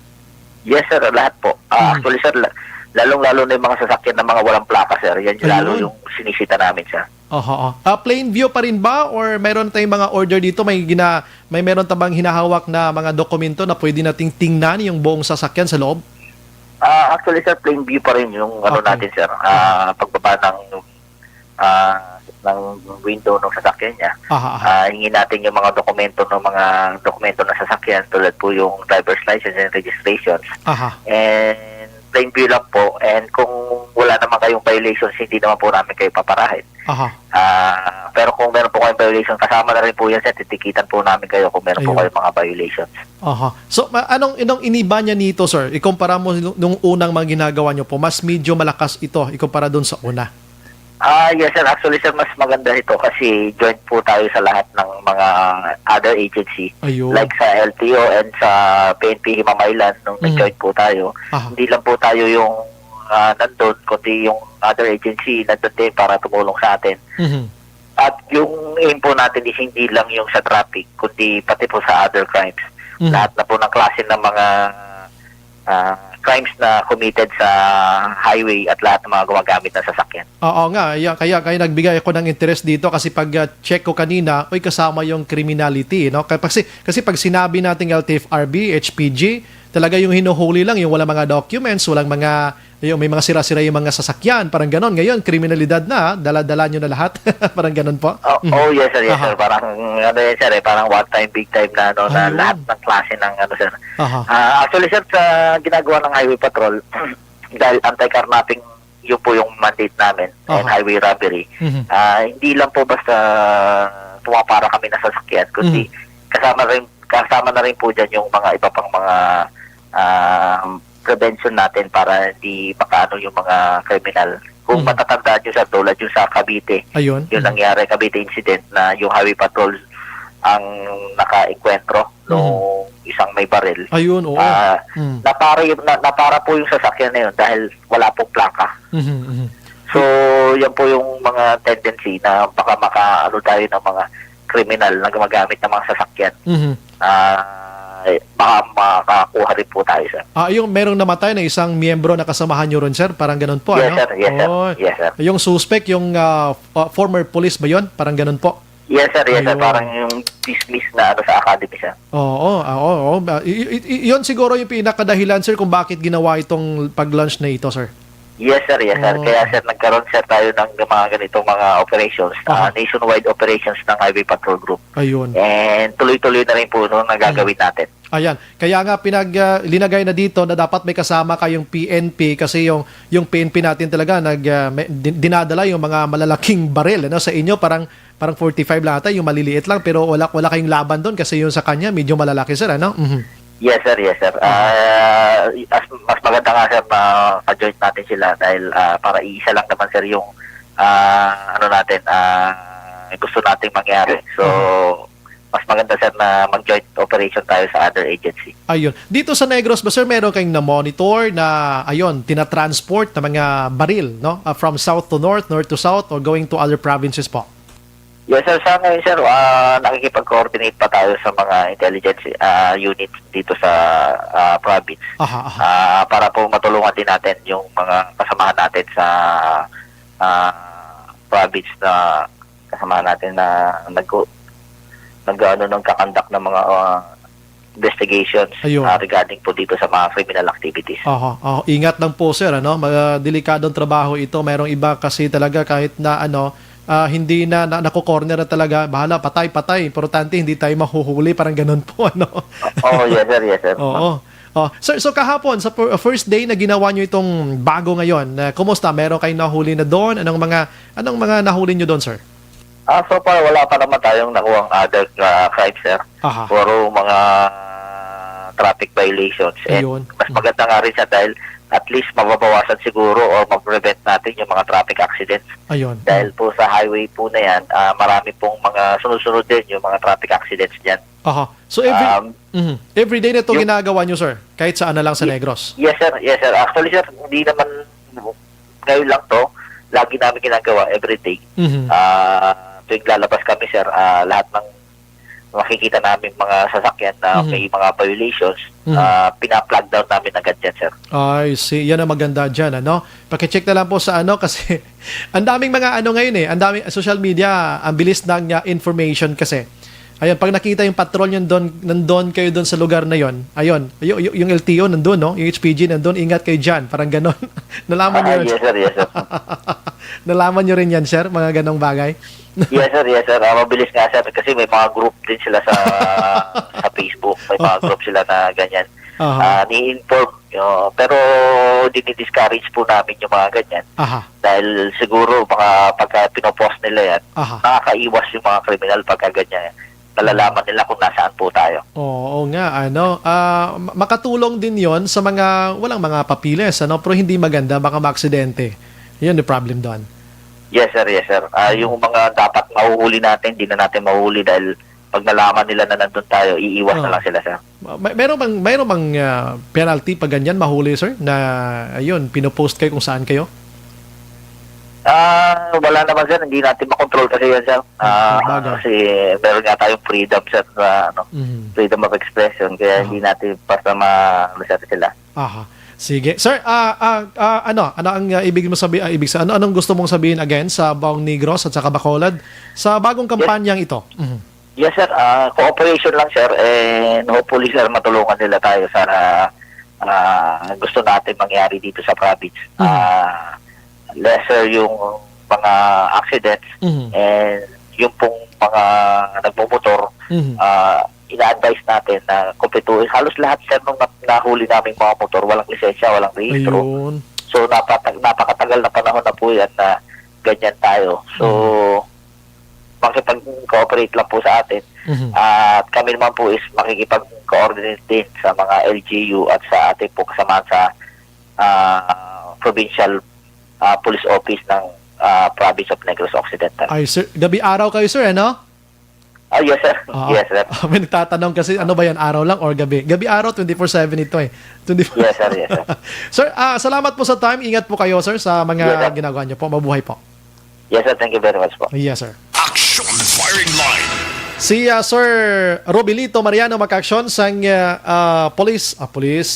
Yes sir, lahat po. Actually sir, lalong-lalo na yung mga sasakyan ng mga walang plaka, sir. Yan yung lalo yung sinisita namin, sir. Oho. Plain view pa rin ba or mayroon tayong mga order dito, may meron tabang hinahawak na mga dokumento na pwede nating tingnan yung buong sasakyan sa loob? Actually, sir, plain view pa rin yung ano natin, sir. Pagbaba ng window ng sasakyan niya. Hingin natin yung mga dokumento ng sasakyan tulad po yung driver's license and registrations. And plain view lang po. And kung wala naman kayong violations, hindi naman po namin kayo paparahin. Pero kung meron po kayong violation, kasama na rin po yan, sir. Titikitan po namin kayo kung meron po kayong mga violations. So, anong iniba niya nito, sir? Ikumpara mo nung unang mga ginagawa niyo po, mas medyo malakas ito ikumpara doon sa una. Yes, sir. Actually, sir, mas maganda ito kasi joint po tayo sa lahat ng mga other agency. Ayun. Like sa LTO and sa PNP Himamaylan, nung nag-joint po tayo. Hindi lang po tayo yung nandun, kundi yung other agency nandun din para tumulong sa atin. At yung aim po natin is hindi lang yung sa traffic, kundi pati po sa other crimes. Lahat na po ng klase ng mga crimes na committed sa highway at lahat ng mga gumagamit ng sasakyan. Oo nga, kaya nagbigay ako ng interest dito kasi pag check ko kanina, kasama yung criminality, no? Kasi pag sinabi nating LTFRB, HPG, talaga yung hinuhuli lang, yung walang mga documents, walang mga, may mga sira-sira yung mga sasakyan, parang ganon. Ngayon, kriminalidad na, dala-dala nyo na lahat. Parang ganon po. Yes, sir. Yes, sir. Parang, sir, parang one time, big time na, na lahat ng klase ng, sir. Actually, sir, sa ginagawa ng Highway Patrol, dahil anti-carnapping, yun po yung mandate namin, and highway robbery, hindi lang po basta pumapara kami na sasakyan, kundi kasama na rin po dyan yung mga iba pang mga prevention natin para hindi makaano yung mga criminal. Kung matatandaan nyo, sir, tulad yung sa Cavite, yung nangyari Cavite incident na yung Highway Patrol ang naka-enkwentro nung isang may baril. Ayun, oo. Napara po yung sasakyan na yun dahil wala pong plaka. So, yan po yung mga tendency na baka makaano tayo ng mga criminal na gumagamit ng mga sasakyan. Baka makakuha rin po tayo, sir. Yung merong namatay na isang miyembro na kasamahan nyo rin, sir? Parang ganun po, yes, ano? Sir. Yes, sir. Yes, sir. Yung suspect, yung former police ba yun? Parang ganun po? Yes, sir. Yes, sir. Parang yung dismiss na sa academy, sir. Oo. Yun siguro yung pinakadahilan, sir, kung bakit ginawa itong pag-launch na ito, sir. Yes, sir. Yes, sir. Kaya, sir, nagkaroon, sir, tayo ng mga ganitong mga operations, nationwide operations ng Highway Patrol Group. Ayun. And tuloy-tuloy na rin po na gagawin natin. Ayan. Kaya nga linagay na dito na dapat may kasama kayong PNP kasi yung PNP natin talaga dinadala yung mga malalaking baril, ano, sa inyo parang 45 lang ata, yung maliliit lang pero wala kayong laban doon kasi yung sa kanya medyo malalaki, sir, ano? Yes, sir. Yes, sir. Mas maganda nga, sir, pa-joint natin sila dahil para iisa lang naman, sir, yung gusto nating mangyari. So, mas maganda, sir, na mag-joint operation tayo sa other agency. Ayun. Dito sa Negros ba, sir, meron kayong na-monitor na, tinatransport na mga baril, no? From south to north to south, or going to other provinces po? Yes, sir. Sa ngayon, sir, nakikipag-coordinate pa tayo sa mga intelligence units dito sa province. Para po matulungan din natin yung mga kasamahan natin sa province na kasamahan natin na nagkakandak ng mga investigations regarding po dito sa mga criminal activities. Ingat lang po, sir, ano? Delikadong trabaho ito. Mayroong iba kasi talaga kahit na hindi na nako-corner na talaga, bahala, patay. Importante, hindi tayo mahuhuli, parang ganun po, ano? Yes, sir. Yes, sir. Sir, so kahapon, sa first day na ginawa nyo itong bago ngayon, kumusta? Meron kayong nahuli na doon? Anong mga nahuli nyo doon, sir? So far, wala pa naman tayong nakuhang other crimes, sir. Puro mga traffic violations. And mas maganda nga rin siya dahil at least mababawasan siguro or ma-prevent natin yung mga traffic accidents. Dahil po sa highway po na yan, marami pong mga sunod-sunod din yung mga traffic accidents dyan. So every day na ito ginagawa nyo, sir? Kahit saan na lang sa Negros? Yes, sir. Yes, sir. Actually, sir, hindi naman ngayon lang to. Lagi namin ginagawa every day. Tuwing lalabas kami, sir, lahat ng makikita namin mga sasakyan na may mga violations, pina-flag down namin agad yan, sir. Ay, see, yan ang maganda dyan, ano? Pakicheck na lang po sa ano kasi ang daming mga ano ngayon ang daming social media, ang bilis ng information kasi. Ayun, pag nakita yung patrol yun nandun kayo doon sa lugar na yon, ayun, yung LTO nandun, no? Yung HPG nandun, ingat kayo dyan, parang ganon. Nalaman nyo rin. Yes, sir, yes, sir. Nalaman nyo rin yan, sir, mga ganong bagay. Yes, sir, yes, sir. Mabilis nga, sir, kasi may mga group din sila sa Facebook, may mga group sila na ganyan. Ni-inform, pero dinidiscourage po namin yung mga ganyan. Dahil siguro pagka pinopost nila yan, nakakaiwas yung mga kriminal pagka ganyan. Nalalaman nila kung nasaan po tayo. Oo nga, ano, makatulong din yon sa mga walang mga papilis, ano, pero hindi maganda, baka maaksidente. Yun yung problem doon. Yes, sir, yes, sir. Yung mga dapat mahuhuli natin, hindi na natin mahuhuli dahil pag nalaman nila na nandun tayo, iiwas na lang sila, sir. Mayroon bang penalty pag ganyan, mahuli, sir, na ayun, pinopost kayo kung saan kayo? Wala naman, sir. Hindi natin makontrol kasi yan, sir. Kasi meron nga tayong freedom, sir, freedom of expression. Kaya hindi natin basta ma-sir sila. Sige. Sir, ano ang ibig mo sabihin, anong gusto mong sabihin again sa Baong Negros at saka Bacolod sa bagong kampanyang ito? Yes, sir. Cooperation lang, sir. And hopefully, sir, matulungan nila tayo sa gusto natin mangyari dito sa province. Lesser yung mga accidents and yung pong mga nagmumotor, ina-advise natin na kumpletuhin. Halos lahat, sir, nung nahuli namin mga motor, walang lisensya, walang rehistro. So, napakatagal na panahon na po yan na ganyan tayo. So, makikipag-cooperate lang po sa atin. At kami naman po is makikipag-coordinate din sa mga LGU at sa ating po kasamahan sa provincial police office ng province of Negros Occidental. Ay, sir, gabi-araw kayo, sir, ano? Yes, sir. Yes, sir. May nagtatanong kasi, ano ba yan, araw lang or gabi? Gabi-araw, 24/7 ito eh. 24... Yes, sir. Yes, sir. Sir, salamat po sa time. Ingat po kayo, sir, sa mga ginagawa niyo po. Mabuhay po. Yes, sir. Thank you very much po. Yes, sir. Action Firing Line. Si Sir Robilito Mariano Macaction sa Police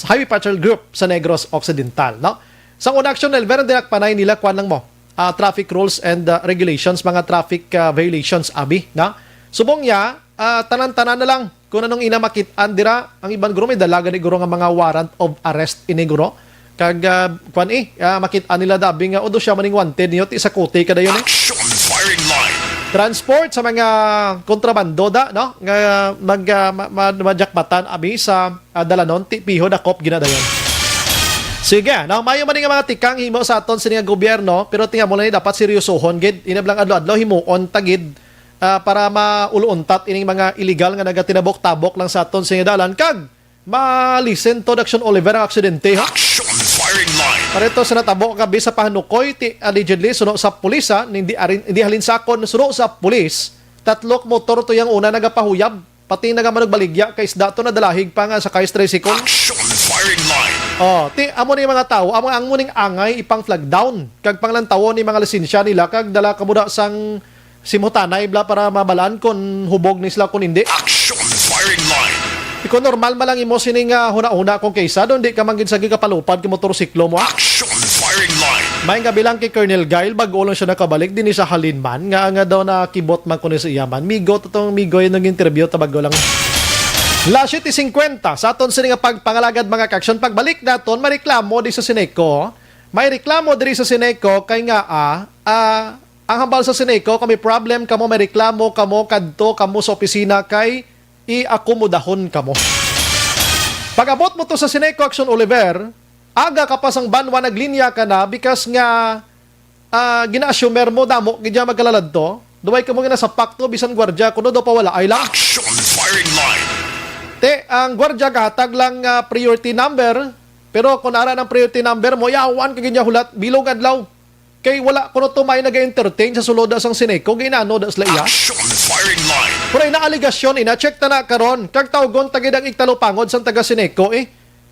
Highway Patrol Group sa Negros Occidental, no? Sa unang action, meron din panay nila, kuan lang mo, traffic rules and regulations, mga traffic violations, abi, na? Subong niya, tanan-tanan na lang, kung anong inamakitaan dira, ang ibang guro, may dalaga ni guro nga mga warrant of arrest iniguro. Kag, makitaan nila dabi nga, odo siya maning wanted niyo, ti sa kote kada yun eh. Action Firing Line. Transport sa mga kontrabando da, no? Nga majakbatan, abi, sa dalanon, ti piho da kop, ginadayon. Sige, now mayo man nga mga tikang himo sa aton sa gobyerno, pero tingnan mo lang dapat seryosohon gid, inablang adlaw-adlaw himuon tagid para mauluuntat ining mga illegal nga nagatinabok-tabok lang sa aton sa dalan kag malisen to Action Oliver ang aksidente, ha? Action Firing Line. Pareto sa natabok gabi sa pahanukoy ti allegedly suno sa pulis, ha? Hindi halin sakon suno sa pulis. Tatlok motor to yang una nagapahuyab, pati nagamanagbaligya kay isda to nadalahig pa nga sa kay tricycle. Action Firing Line. Amo ni mga tao, ang muning angay ipang flag down. Kag panglantawo ni mga lisensya nila kag dala kamuda sang simutanay bla para mabalaan kon hubog ni sila kon hindi. Action Firing Line. Iko normal malang imo sining huna-huna kung kaysa doon di ka manggid sa gikapalupad ki motorsiklo mo. Action Firing Line. May nga bilang kay Colonel Gail bago lang siya nakabalik din sa Halinman nga daw na kibot man kuno sa iyaman. Migo totong migoy nang interview tabago lang. Last 50 sa aton sini nga pagpangalagad mga kaksyon pagbalik naton mareklamo di sa Sineco. May reklamo diri sa Sineco kay nga ang hambal sa Sineco kami problem kamo may reklamo kamo kadto kamo sa opisina kay iakomodahon kamo. Pag-abot mo to sa Sineco Action Oliver, aga ka pa sang banwa naglinya ka na because nga gina-assumer mo damo gidya magkalalad to. Duway ka mo nga sa pakto bisan gwardiya kuno do pa wala ay lang. Action Firing Line. Ang gwardiya kahatag lang priority number, pero kung ara ng priority number mo, yawan ka ganyan hulat, bilog adlaw. Kay wala kuno to may nag-entertain sa suloda sang Sineco, ginano das la iya. Action Firing Line. Pero ina-aligasyon, ina-check na karon kag tawgon tagid ang igtalupangod sang taga Sineco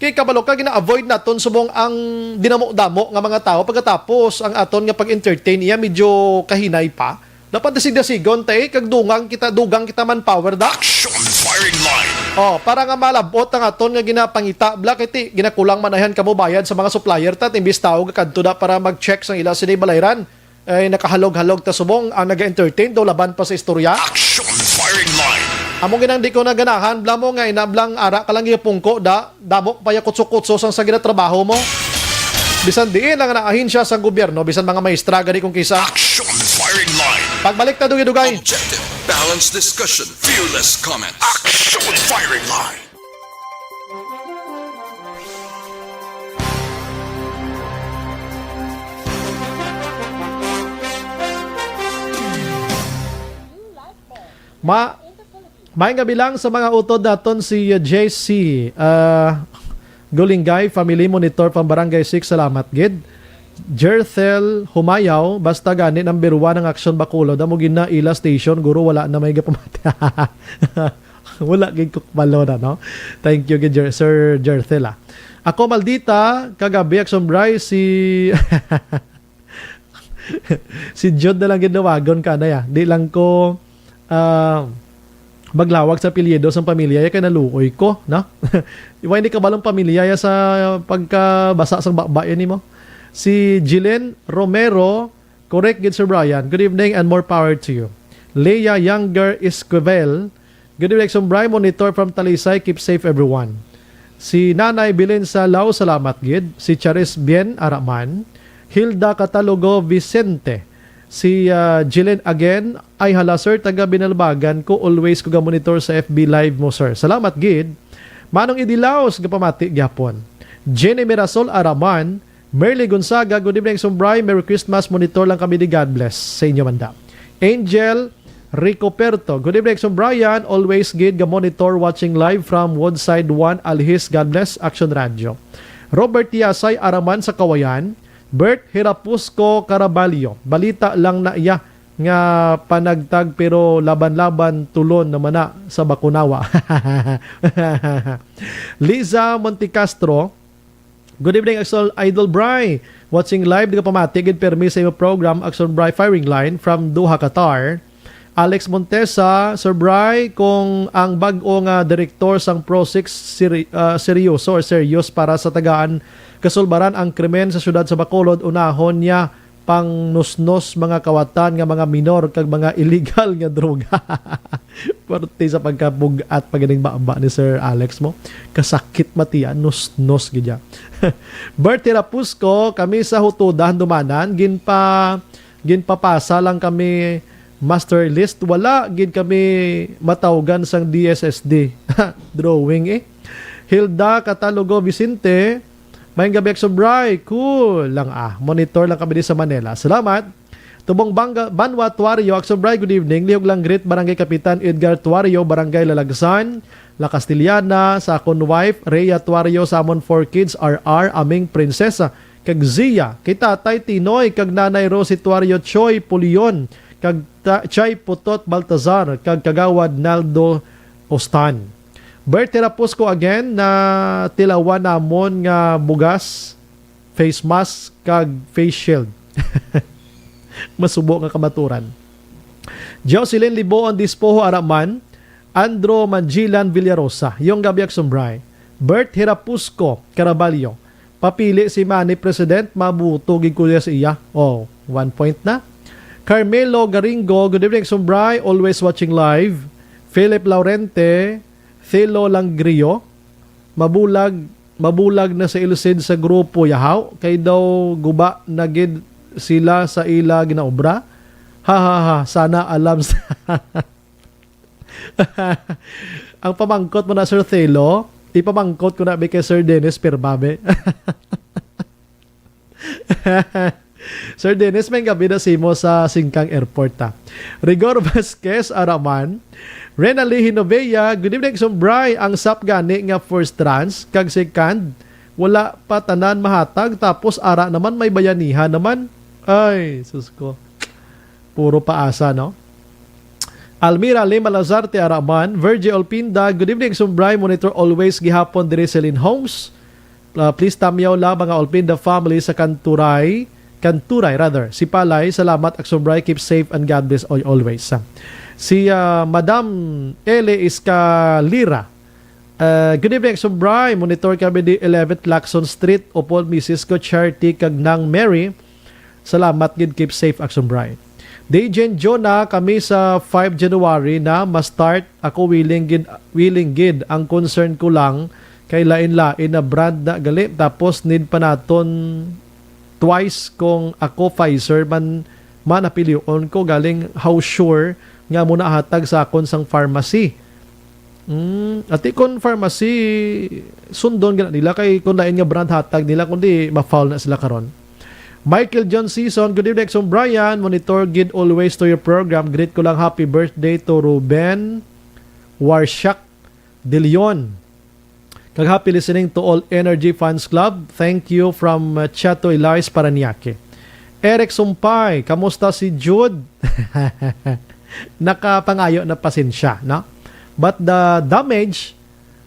kay kabalo ka gina-avoid naton subong ang dinamo-damo nga mga tao pagkatapos ang aton nga pag-entertain iya medyo kahinay pa. Dapat sigon tay kag dugang kita manpower da. Action firing line. Oh, para nga malabot ang aton nga ginapangita bla kiti ginakulang manahan kamo bayad sa mga supplier tat imbis tao kadto da para mag-check sa ila sini balayran. Ay nakahalog-halog ta subong ang naga-entertain do laban pa sa istorya. Action firing line. Amo ginang di ko na ganahan bla mo nga inablang ara ka lang gipungko da dabok pa ya kutso-kutso sang sa ginatrabaho mo. Bisan diin ang naahinsya sa gobyerno bisan mga maestra gani kung kisa. Action firing line. Pagbalik ta dugay-dugay. Objective, balanced discussion, fearless comments. Action firing line. May nga bilang sa mga utod naton si JC Gulingay, Family Monitor from Barangay 6, salamat gid. Jerthel Humayaw, basta gani number 1 ang Action Bacolod, amo gina ila station, guro wala na may gapamati. Wala gid kukbalo na, no? Thank you gid Sir Jerthel. Ako maldita, kagabi Action Bry si si Jod na lang ginawagon ka na ya. Di lang ko maglawag sa apelyido sa pamilya kay naluoy ko, no? Iwa hindi ka balong pamilya sa pagkabasa sa bakbayan nimo. Si Jillian Romero, correct gid Sir Brian. Good evening and more power to you. Leia Younger Esquivel, good evening Sir Brian, monitor from Talisay, keep safe everyone. Si Nanay Bilin sa Lao, salamat gid. Si Charis Bien Araman, Hilda Catalogo Vicente. Si Jillian again, ay hala sir, taga Binalbagan ko, always ko ga-monitor sa FB Live mo sir. Salamat gid. Manong Idilaos, gapamati gyapon. Jenny Mirasol Araman, Merly Gonzaga, good evening Sumbray, Merry Christmas, monitor lang kami ni God bless sa inyo manda. Angel Rico Perto, good evening Sumbrayan, always gid ga-monitor watching live from Woodside 1 Alhis, God bless, Action Radio. Robert Tiasay Araman sa Kawayan, Bert Hirapusco Caraballo, balita lang na iya nga panagtag pero laban-laban tulon naman na sa Bakunawa. Liza Montecastro, good evening Axel Idol Bry, watching live di ka pamatigid permi sa iyong program Axel Bry Firing Line from Doha, Qatar. Alex Montesa, Sir Bry, kung ang bag-o nga direktor sang Pro 6 seryoso or serious para sa tagaan kasulbaran ang krimen sa syudad sa Bacolod, unahon niya pang nusnos mga kawatan nga mga minor kag mga illegal nga droga. Parte sa pagkabug at paganing baamba ni Sir Alex mo. Kasakit matiya, nusnos gidya. Bertie Rapusco, kami sa hutudahan dumanan, ginpapasa lang kami master list, wala gid kami matawgan sang DSSD. Drawing Hilda Catalogo Vicente, may gabi Action Bry, cool lang monitor lang kami di sa Manila. Salamat. Tubong Banwa Tuario, Action Bry, good evening. Lihog lang greet Barangay Kapitan Edgar Tuario, Barangay Lalagsan, La Castillana, sa akon wife Rhea Tuario, sa amon 4 kids RR, aming prinsesa kag Zia, kay tatay Tinoy kag nanay Rosie Tuario Choi Pulion, kag Chay Putot Baltazar, kag kagawad Naldo Ostan. Bertie Rapusco again, na tilawan namon nga bugas, face mask, kag face shield. Masubo nga kamaturan. Jocelyn Liboon Dispoho Araman, Andro Manjilan Villarosa, yung gabiak Sumbray. Bert Hirapusco Caraballo, papili si Manny President, mabutugig ko sa iya. 1 point na. Carmelo Garingo, good evening Sumbray, always watching live. Philip Laurente, Thelo Langrio, mabulag na sa ilusid sa grupo yahaw, kay daw guba na gid sila sa ila ginaobra. Sana alam sa ang pamangkot mo na Sir Thelo, ipamangkot ko na kay Sir Dennis Perbabe. Sir Dennis, may gabi na simo sa Singkang Airport Rigor Vasquez Araman, Renali Hinovea, good evening Sumbray, ang sap gani nga first trans, kag second, wala pa tanan mahatag, tapos ara naman may bayanihan naman. Ay, sus ko. Puro paasa, no? Almira Lima Lazarte Araman, Virgil Olpinda, good evening Sumbray, monitor always gihapon diri Celine Homes. Please tamyaw la mga Olpinda family sa Kanturay, Kanturay rather. Si Palay, salamat Action Bray, keep safe and God bless all always. Si Madam Ele Iscalira. Good evening Action Bray, monitor kami di 11th Lacson Street upon Mrs. ko Charity kag nang Mary. Salamat gid, keep safe Action Bray. Dejen Jonah, kami sa 5 January na ma-start. Ako willing gid. Ang concern ko lang kay lain-lain na brand na gali, tapos need pa naton twice kung ako Pfizer man napilion ko galing how sure nga muna hatag sa akon sang pharmacy. At ikon pharmacy sundon gina nila kay kung lain nga brand hatag nila kundi ma-foul na sila karon. Michael John Season, good evening Exxon Brian, monitor gid always to your program. Greet ko lang happy birthday to Ruben Warshak De Leon. Kag happy listening to all Energy Fans Club. Thank you from Chato Elias Paranaque. Eric Sumpay, kamusta si Jude? Nakapangayo na pasensya, no? But the damage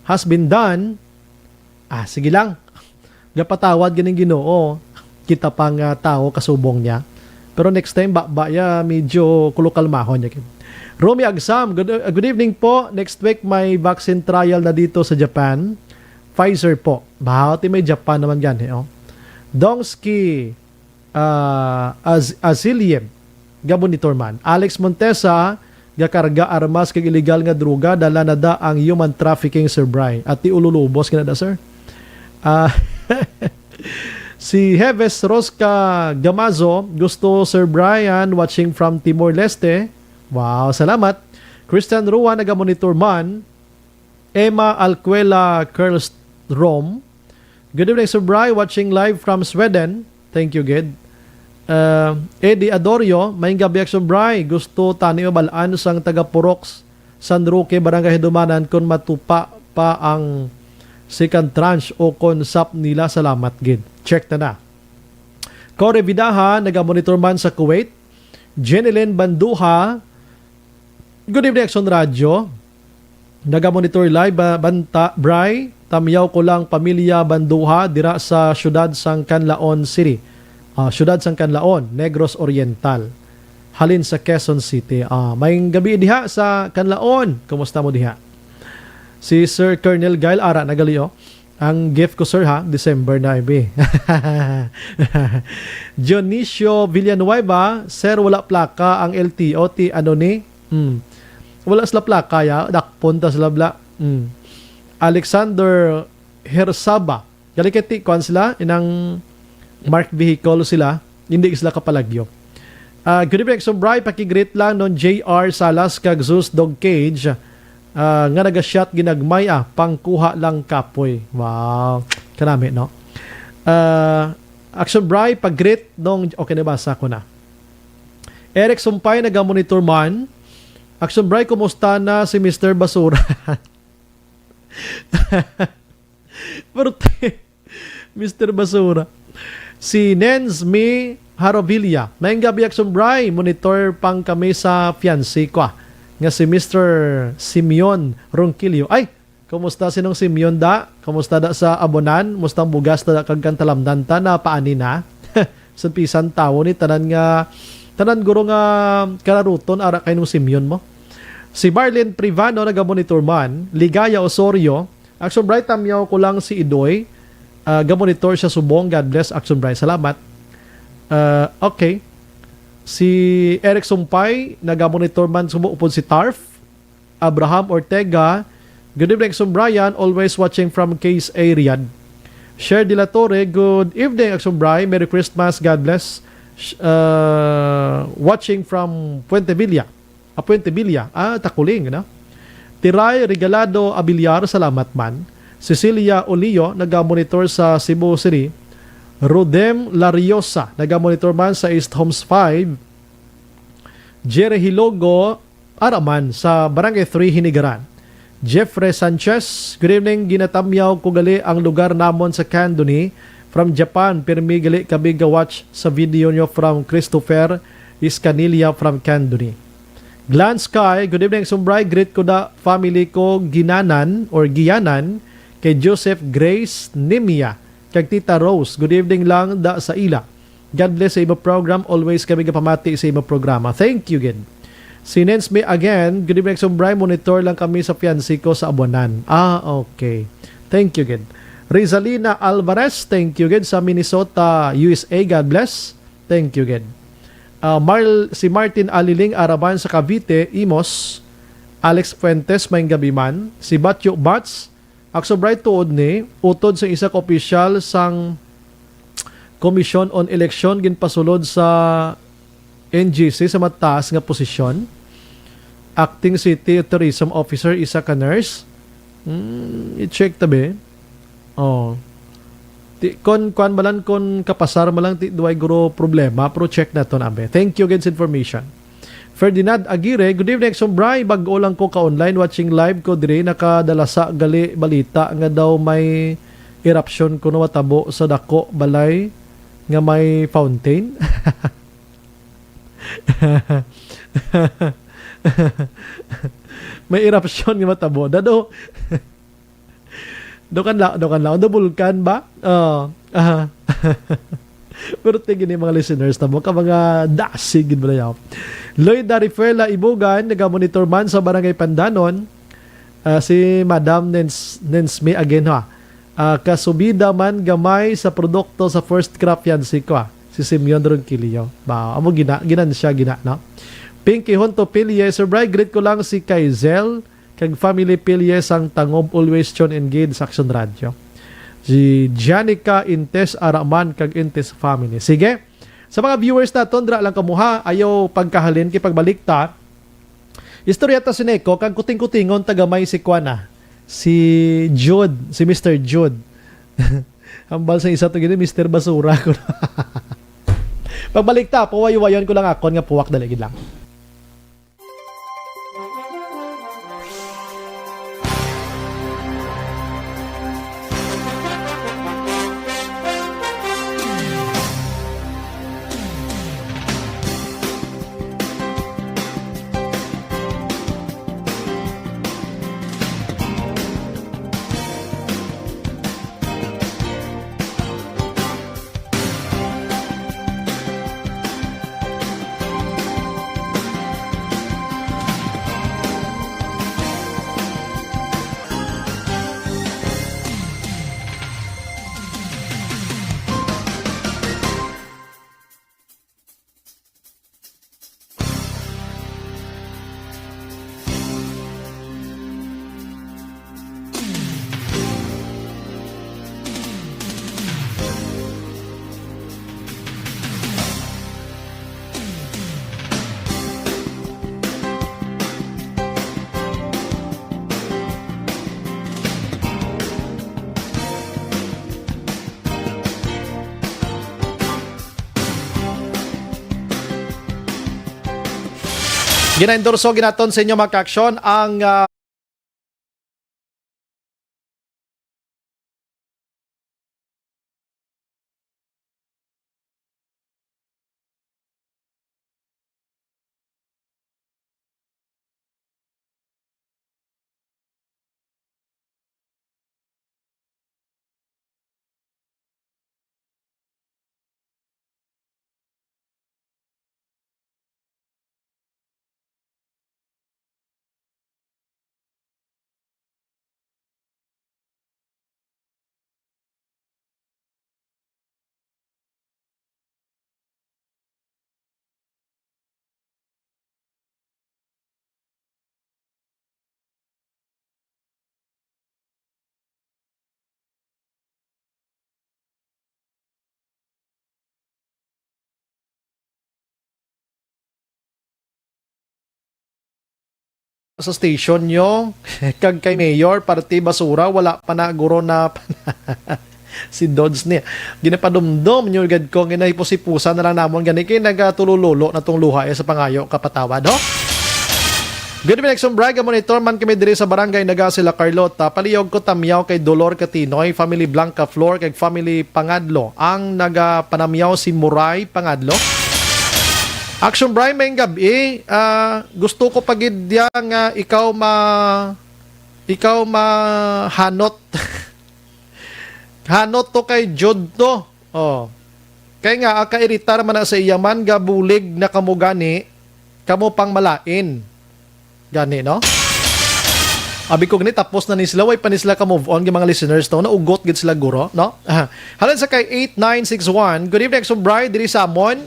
has been done. Sige lang. Gapatawad ganing Ginoo. Kita pang tao kasubong niya. Pero next time ya medyo kulukalmahon niya. Romy Agsam, good evening po. Next week may vaccine trial na dito sa Japan. Pfizer po. Bahati may Japan naman yan. Dongski Aziliem Gabonitor man. Alex Montesa, gakarga armas kag illegal nga droga, dala na da ang human trafficking, Sir Bry. At iululubos kinada, sir. Si Heves Rosca Gamazo, gusto Sir Brian, watching from Timor-Leste. Wow, salamat. Christian Ruan, naga-monitor man. Emma Alcuela Kerlstrom. Good evening, Sir Brian, watching live from Sweden. Thank you, Ged. Eddie Adorio, may gabi Action Bry, gusto tani o balaan sang taga-Purox, San Roque, Barangay Hidumanan, kung matupa pa ang second tranche o konsap nila. Salamat, Gid. Check na. Corey Vidaha, naga-monitor man sa Kuwait. Jenilyn Banduha, good evening, Action Radio. Naga-monitor live, Banta Bry, tamyaw ko lang pamilya Banduha, dira sa syudad sang Canlaon City. Syudad sang Canlaon, Negros Oriental. Halin sa Quezon City. May gabi diha sa Canlaon. Kumusta mo diha? Si Sir Colonel Gail Ara nagalio. Ang gift ko, sir, ha? December 9. Dionisio Villanueva, sir, wala plaka ang LTO. Ano ni? Wala sila plaka, ya? Dakpunta sila bla. Alexander Hersaba. Galikati, kuhan sila. Inang marked vehicle sila. Hindi sila kapalagyo. Good evening, so Bry, pakigreet lang non JR Salas kag Zeus Dog Cage. Nga nag-shot ginagmay pangkuha lang kapoy. Wow. Kanami, no? Action Bry, pag-greet nung... Okay, nabasa ko na. Eric Sumpay, nag-monitor man. Action Bry, kumusta na si Mr. Basura? Pero Mr. Basura. Si Nens Mi Harovilla. Mayang gabi Action Bry, monitor pang kami sa fiancé ko. Nga si Mr. Simeon Ronquillo. Ay, kumusta sinong Simeon da? Kumusta da sa abonan? Mustang bugas da kagkantalamdan ta na paani na? Sa pisan tao ni tanan guro nga kararuton ara kay nung Simeon mo. Si Marlene Privano, naga-monitor man. Ligaya Osorio. Action Bright, tamyaw ko lang si Idoy. Gamonitor siya subong. God bless, Action Bright. Salamat. Okay. Si Eric Sumpay, naga-monitor man sumuupod si Tarf. Abraham Ortega. Good evening, Action Brian. Always watching from Case A, Riyadh. Cher De La Torre. Good evening, Action Brian. Merry Christmas. God bless. Watching from Puente Villa. Puente Villa. Takuling, no? Tiray Regalado Abiliar. Salamat man. Cecilia Olio, naga-monitor sa Cebu City. Rodem Lariosa, naga-monitor man sa East Homes 5. Jerry Hilogo, araman sa Barangay 3 Hinigaran. Jeffrey Sanchez, good evening, ginatamyaw ko gali ang lugar namon sa Candoni from Japan. Pirmi gali kabiga watch sa video nyo from Christopher Iscanilla from Candoni. Glan Sky, good evening, Sumbray, greet ko da family ko Ginanan or Gianan kay Joseph Grace Nimia kag Tita Rose. Good evening lang da sa ila. God bless sa imo program. Always kami kapamati sa imo programa. Thank you, gid. Sinens me again. Good evening, Sombray. Monitor lang kami sa fiancé ko sa Abuanan. Okay. Thank you, gid. Rizalina Alvarez. Thank you, gid. Sa Minnesota, USA. God bless. Thank you, gid. Si Martin Aliling Araban sa Cavite, Imos. Alex Fuentes, may gabi man. Si Batyo Bats. Aksobray tuod ni. Utod sa isa ka opisyal sang Commission on Election ginpasulod sa NGC sa mataas nga posisyon. Acting City Tourism Officer, isa ka nurse. I-check tabi. Kon malan kon kapasar malang ti duay guro problema pero check na to nabe. Thank you against information. Ferdinand Aguirre, good evening Sombray, bag-o lang ko ka online watching live ko dire nakadalasa gali balita nga daw may eruption kuno watabo sa dako balay nga may fountain. May eruption nga matabo dado. Dokan lang, do bulkan ba? Pero tingin ni mga listeners na mo ka mga dasig gid ba yaw. Lloyd Darifuela Ibugan, naga-monitor man sa Barangay Pandanon. Si Madam Nensme again ha. Kasubida man gamay sa produkto sa first crop yan si Simeon Ronquillo. Ba, amo ginan siya no. Pinky Honto Pilye, Sir Bry, greet ko lang si Kaizel kag family Pilye sang Tangob always tune engaged sa Action Radio. Si Janica Intes Araman kag Intes family. Sige. Sa mga viewers na tondra lang kamuha, ayaw pagkahalin kay pagbalik istorya ta sineko kag kuting-kutingon tagamay si Kwana. Si Jude, si Mr. Jude. Hambal sa isa to gini Mr. Basura ko. Pagbalik puwayo-wayon ko lang akon nga puwak dali gid lang. Gina-endorso ginaton sa inyo mga ka-aksyon ang sa station nyo kag kay Mayor party basura wala pa na guro na si Dodds niya ginapadumdom nyo gad ko ginahipusipusa na lang namon gani kay nagatululolo na tong luha sa pangayo kapatawad ho. Good evening Braga monitor man kami diri sa barangay Naga sila Carlota paliyog ko tamyaw kay Dolor Catinoy family Blanca Flor kay family Pangadlo ang nagapanamyaw si Muray Pangadlo. Action Brian may gabi gusto ko pagidya nga ikaw hanot hanot to kay Jude to Kaya nga, kairitar man na sa iyaman, gabulig na kamo gani, kamo pang malain. Gani, no? Abi ko gani, tapos na ni sila, way pa ni sila ka-move on, yung mga listeners, no? Naugot gid sila guro, no? Halan sa kay 8961, good evening, so Brian, diri sa amon,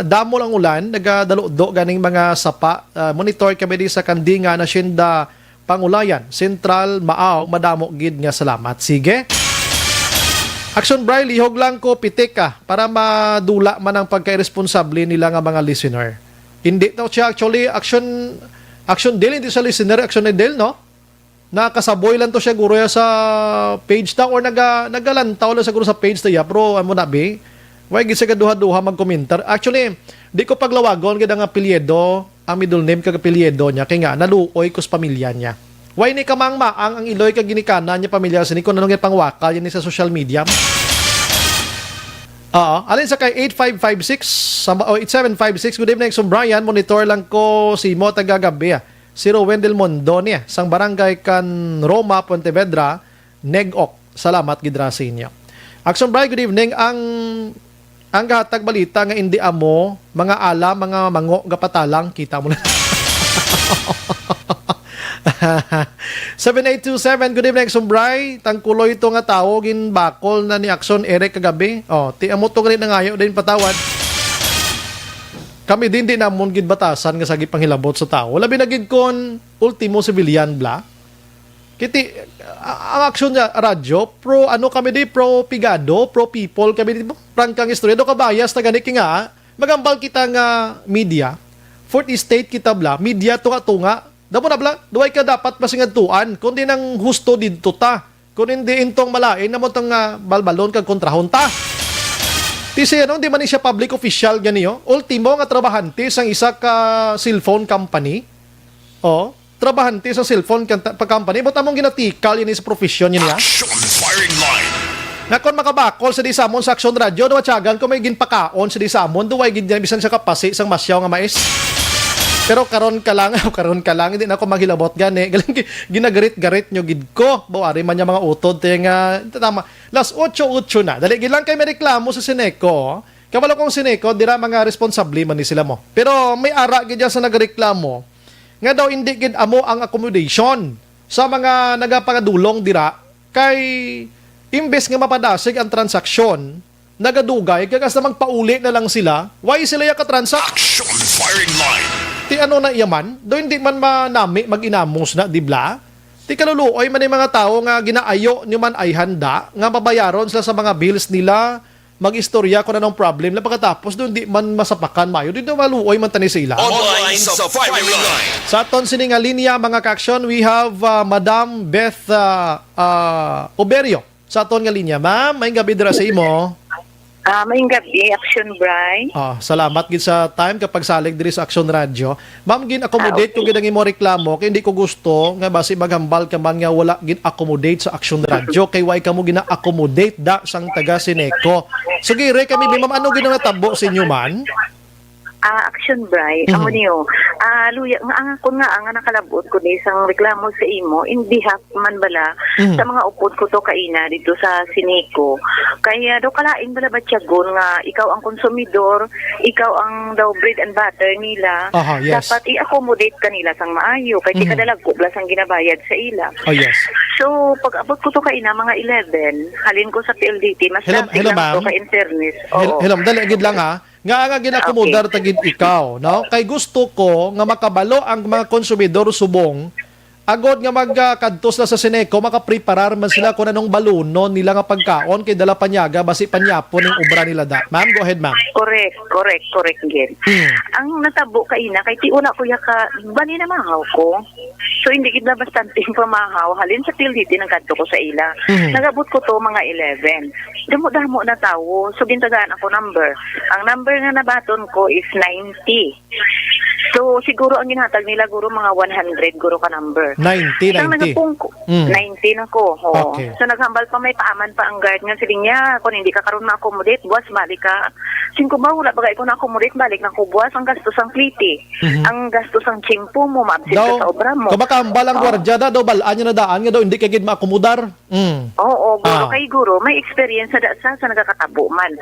damo lang ulan, nagadalo-do ganing mga sapa, monitor kami di sa Kandinga, Nasyenda, Pangulayan, Central, Maaw, madamo gid nga salamat. Sige. Action Brian, lihog lang ko, pitik ka, para madula man ang pagka-irresponsable nila nga mga listener. Hindi daw siya actually, action deal, hindi sa listener, action ni Del, no? Nakasaboy lang to siya guro sa page ta or nagalantaw lang siguro sa page ta ya pero amo na be way gid sa duha-duha mag-commentar. Actually di ko paglawagon gid ang apelyido, ang middle name kag apelyido niya kay nga naluoy ko sa pamilya niya. Way ni kamangmaang ang iloy kag ginikana niya pamilya sa ni kun anong pangwakal yan sa social media. Alin sa kay 8556 o 8756, good evening, so Brian, monitor lang ko si mo tagagabi si Rowen Del Mundo niya sang barangay kan Roma, Pontevedra, Negok. Salamat gidra sa inyo. Action Brian, good evening. Ang gahatag balita nga hindi amo mga ala, mga mango gapatalang kita mo na. 7827, good evening, Sumbray. Tangkuloy ito nga tao, ginbakol na ni Action Eric kagabi. Ti amo to rin nangayo din patawad. Kami din namon gid batasan nga sagi panghilabot sa tao. Labi na gid kon ultimo civilian bla. Kiti ang aksyon niya radyo pro ano kami di pro pigado, pro people kami di prangkang istorya do kabayas ta gani nga magambal kita nga media. Fourth estate kita bla, media tunga. Damo na bla, duay ka dapat masingadtuan kundi nang husto didto ta. Kun hindi intong malain namo tang balbalon kag kontrahon ta. Tisi ano, di man siya public official ganiyo. Ultimo nga trabahante sang isa ka cellphone company. Trabahante sa cellphone company. But among ginatikal yun sa profession yun niya. Action firing line. Nga kon makabakol sa di samon sa Action Radio, duwatsagan ko may ginpakaon sa di samon, duway gid bisan sa kapasi sang masyaw nga mais. Pero karon ka lang, hindi na ako maghilabot gani. Galing ginagarit-garit nyo gid ko. Bawari man niya mga utod nga tama. Las 8:08 na. Dali gid lang kay may reklamo sa Sineco. Kabalo kong Sineco, dira mga responsable man ni sila mo. Pero may ara gid sa nagreklamo nga daw hindi gid amo ang accommodation sa mga nagapangadulong dira kay imbes nga mapadasig ang transaksyon, nagadugay kagas na magpauli na lang sila. Why sila ya ka-transact? Action firing line. Ti ano na iyaman, do hindi man manami mag-inamos na, di bla? Ti kaluluoy man yung mga tao nga ginaayo nyo man ay handa, nga mabayaron sila sa mga bills nila, mag-istorya kung anong problem na pagkatapos doon di man masapakan mayo, di maluoy man tani sila. Online sa firing line. Sa aton sininga linya mga ka-action, we have Madam Beth Oberio. Sa aton nga linya, ma'am, may gabi dira sa imo. Maayong gabi, Action Bry. Salamat gid sa time kapag salig diri sa Action Radio. Ma'am, gin-accommodate ko gid ang imo reklamo kay hindi ko gusto nga basi maghambal ka man nga wala gin-accommodate sa Action Radio kay why kamo gina-accommodate da sang taga Sineco. Sige, re kami ma'am, ano gid nga tabo sa inyo man? Action Bry, amo niyo. Luya nga kun nga ang nakalabot ko ni isang reklamo sa imo in behalf man bala sa mga upod ko to kaina dito sa Sineco. Kaya do kalain bala ba tiyagon nga ikaw ang konsumidor, ikaw ang daw bread and butter nila. Yes. Dapat i-accommodate kanila sang maayo kay di kadalagko bala sang ginabayad sa ila. Yes. So pag abot ko to kaina mga 11, halin ko sa PLDT mas hello, lang to ka in fairness. Hello, dali gid lang ha. Nga ginakomodar tagid ikaw, no? Kay gusto ko nga makabalo ang mga konsumidor subong agod nga magkadtos na sa Sineco, makapreparar man sila kung anong baluno nila nga pagkaon kay dala panyaga basi panyapon ng obra nila da. Ma'am, go ahead, ma'am. Correct again. Ang natabo kaina kay ti una kuya ka bani na mahaw ko. So hindi gid na bastante pamahaw halin sa PLDT ng kadto ko sa ila. Nagabot ko to mga 11. Damo na tawo. So gintagaan ako number. Ang number nga nabaton ko is 90. So siguro ang ginhatag nila guro mga 100 guro ka number. 90. 90 na ko. Okay. So naghambal pa may paaman pa ang guard nga siling niya kung hindi ka karon ma-accommodate, buwas balik ka. Singko ba, wala bagay ko na-accommodate, balik na kubuas, ang gastos ang kliti. Ang gastos ang chingpo mo, maabsin ka sa obra mo. Kumakambal ang gwardiya daw, balaan niya na daan nga daw, hindi kagid maakomodar. Oo, guro kay guro, may experience na sa nagkakatabo man.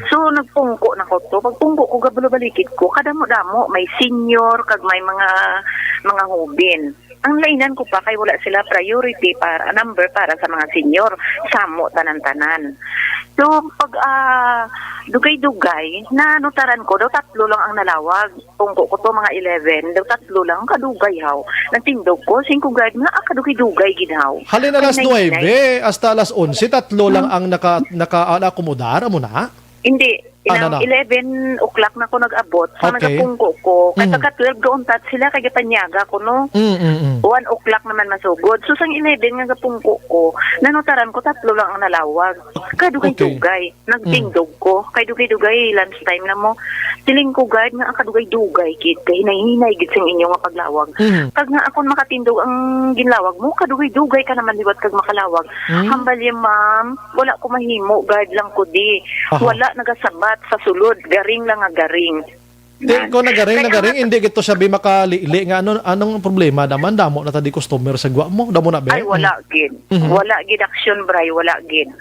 So, nagpungko na ko to. Pagpungko ko, gabulo-balikid ko, kadamo-damo, may senior, kag may mga hubin. Ang lainan ko pa kay wala sila priority para number para sa mga senior, samo tanan-tanan. So pag dugay-dugay na nutaran ko daw 3 lang ang nalawag. Tungko ko to mga 11, daw 3 lang kadugay haw. Nagtindog ko 5 guard nga kadugay-dugay gid haw. Halin alas 9 hasta alas 11, 3 lang ang naka-akomodar mo na? Hindi. Inang 11 o'clock na ako nag-abot. So, nagapungko ko. Kaya pagka 12 gauntat sila, kaya panyaga ko, no? 1 o'clock naman masugod. So, sang 11 nga gapungko ko, nanutaran ko 3 lang ang nalawag. Kadugay-dugay. Nagtingdog ko. Kay dugay-dugay, lunchtime na mo. Siling ko, guard, nga ang kadugay-dugay, kid. Kaya hinahinay, gid sang inyo nga paglawag. Kag nga akong makatindog ang ginlawag mo, kadugay-dugay ka naman liwat kag makalawag. Hambalya, ma'am, wala ko mahimo, guard lang ko di. Wala nagasabat sa sulod, garing lang nga garing. Ko nagaring, hindi gito sabi makalili nga anong problema naman damo na tadi customer sa gwa mo, damo na be? Ay wala gid. Wala gid action bray, wala gid.